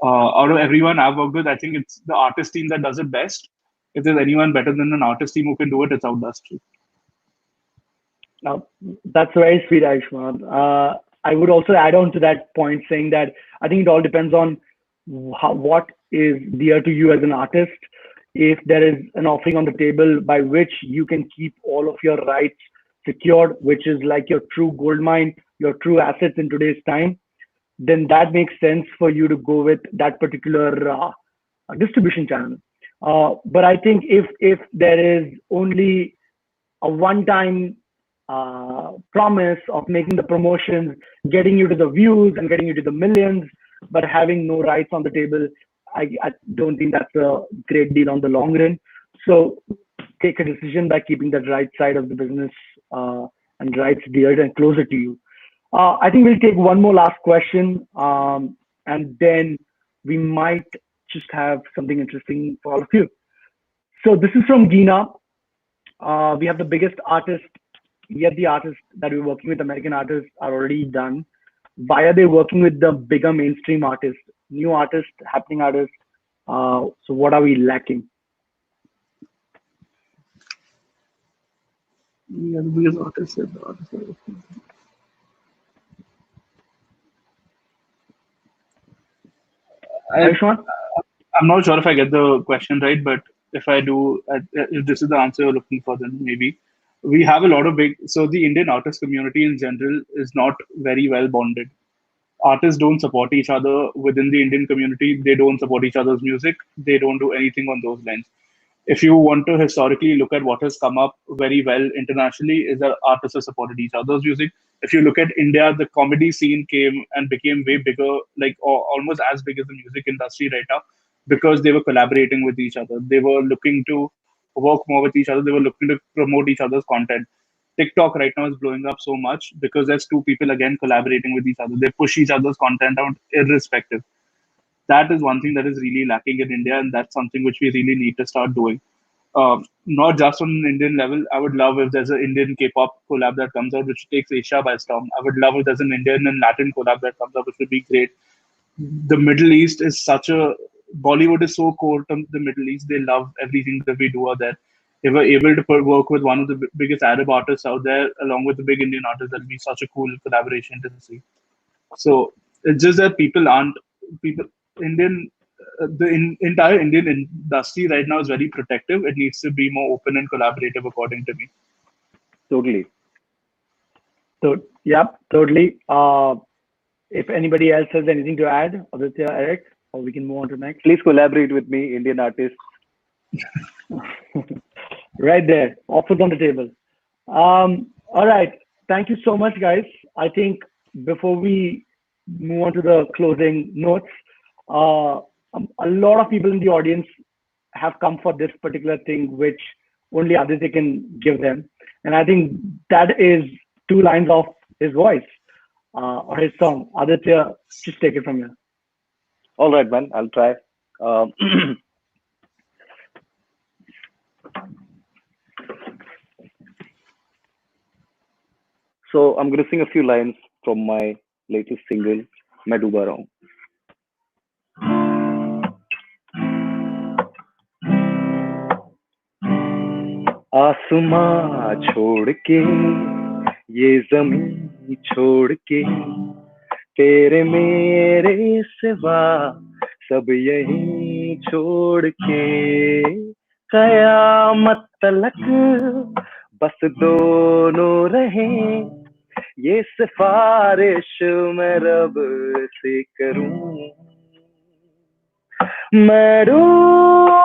out of everyone I've worked with, I think it's the artist team that does it best. If there's anyone better than an artist team who can do it, it's Outdustry. Now, that's very sweet, Aayushman. I would also add on to that point saying that I think it all depends on what is dear to you as an artist. If there is an offering on the table by which you can keep all of your rights secured, which is like your true gold mine, your true assets in today's time, then that makes sense for you to go with that particular distribution channel. But I think if there is only a one-time promise of making the promotions, getting you to the views and getting you to the millions, but having no rights on the table, I don't think that's a great deal on the long run. So take a decision by keeping that right side of the business and rights dear and closer to you. I think we'll take one more last question, and then we might just have something interesting for all of you. So this is from Gina. We have the biggest artist, yet the artists that we're working with, American artists, are already done. Why are they working with the bigger mainstream artists, new artists, happening artists? So what are we lacking? Yeah, the biggest artist is the artist. I, Ayushman? I'm not sure if I get the question right, but if I do, if this is the answer you're looking for, then maybe. We have a lot of big, so the Indian artist community in general is not very well bonded. Artists don't support each other within the Indian community. They don't support each other's music. They don't do anything on those lines. if you want to historically look at what has come up very well internationally, is that artists have supported each other's music. If you look at India, the comedy scene came and became way bigger, like or almost as big as the music industry right now, because they were collaborating with each other. They were looking to work more with each other. They were looking to promote each other's content. TikTok right now is blowing up so much because there's two people again collaborating with each other. They push each other's content out irrespective. That is one thing that is really lacking in India, and that's something which we really need to start doing. Not just on an Indian level. I would love if there's an Indian K-pop collab that comes out, which takes Asia by storm. I would love if there's an Indian and Latin collab that comes out, which would be great. The Middle East is such a Bollywood is so core to the Middle East. They love everything that we do out there. If we're able to work with one of the biggest Arab artists out there, along with the big Indian artists, that'll be such a cool collaboration to see. So it's just that people aren't people Indian. Entire Indian industry right now is very protective. It needs to be more open and collaborative, according to me. Totally. So, yeah, totally. If anybody else has anything to add, Aditya, Eric, or we can move on to next. Please collaborate with me, Indian artists. Right there, offers on the table. All right. Thank you so much, guys. I think before we move on to the closing notes, a lot of people in the audience have come for this particular thing, which only Aditya can give them. And I think that is two lines of his voice or his song. Aditya, just take it from here. All right, man. I'll try. Um, so I'm going to sing a few lines from my latest single, मैं डूबा रहा हूँ. आसमां छोड़ के ये जमीन छोड़ के तेरे मेरे सिवा सब यहीं छोड़ के कयामत तलक बस दोनों रहें ये सिफारिश मैं रब से करूं मैं डूबा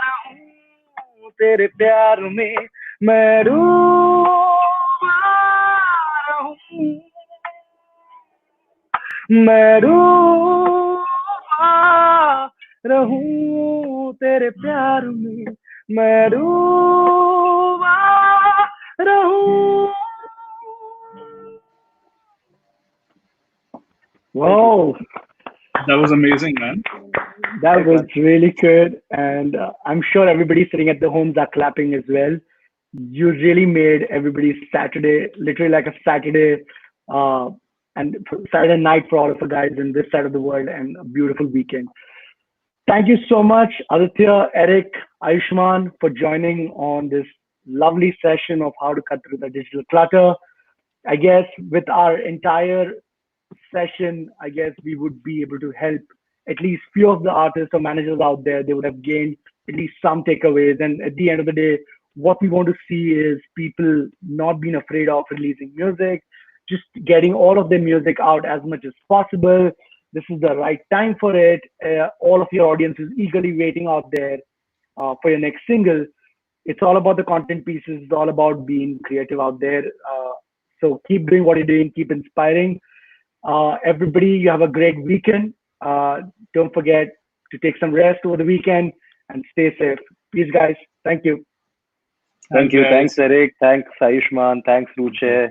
रहूं तेरे प्यार में मैं डूबा रहूं मैं डूबा रहूं तेरे प्यार में मैं डूबा रहूं. Wow, That was amazing, man. that was really good. And I'm sure everybody sitting at the homes are clapping as well. You really made everybody's Saturday literally like a Saturday uh, and Saturday night for all of the guys in this side of the world and a beautiful weekend. Thank you so much, Aditya, Eric, Aayushman, for joining on this lovely session of how to cut through the digital clutter. I guess with our entire session, I guess we would be able to help at least few of the artists or managers out there. They would have gained at least some takeaways. And at the end of the day, what we want to see is people not being afraid of releasing music, just getting all of their music out as much as possible. This is the right time for it. All of your audience is eagerly waiting out there for your next single. It's all about the content pieces. It's all about being creative out there. So keep doing what you're doing. Keep inspiring. Everybody, you have a great weekend. Don't forget to take some rest over the weekend and stay safe. Peace, guys. Thank you. Thank you. guys. Thanks, Eric. Thanks, Aayushman. Thanks, Roochay.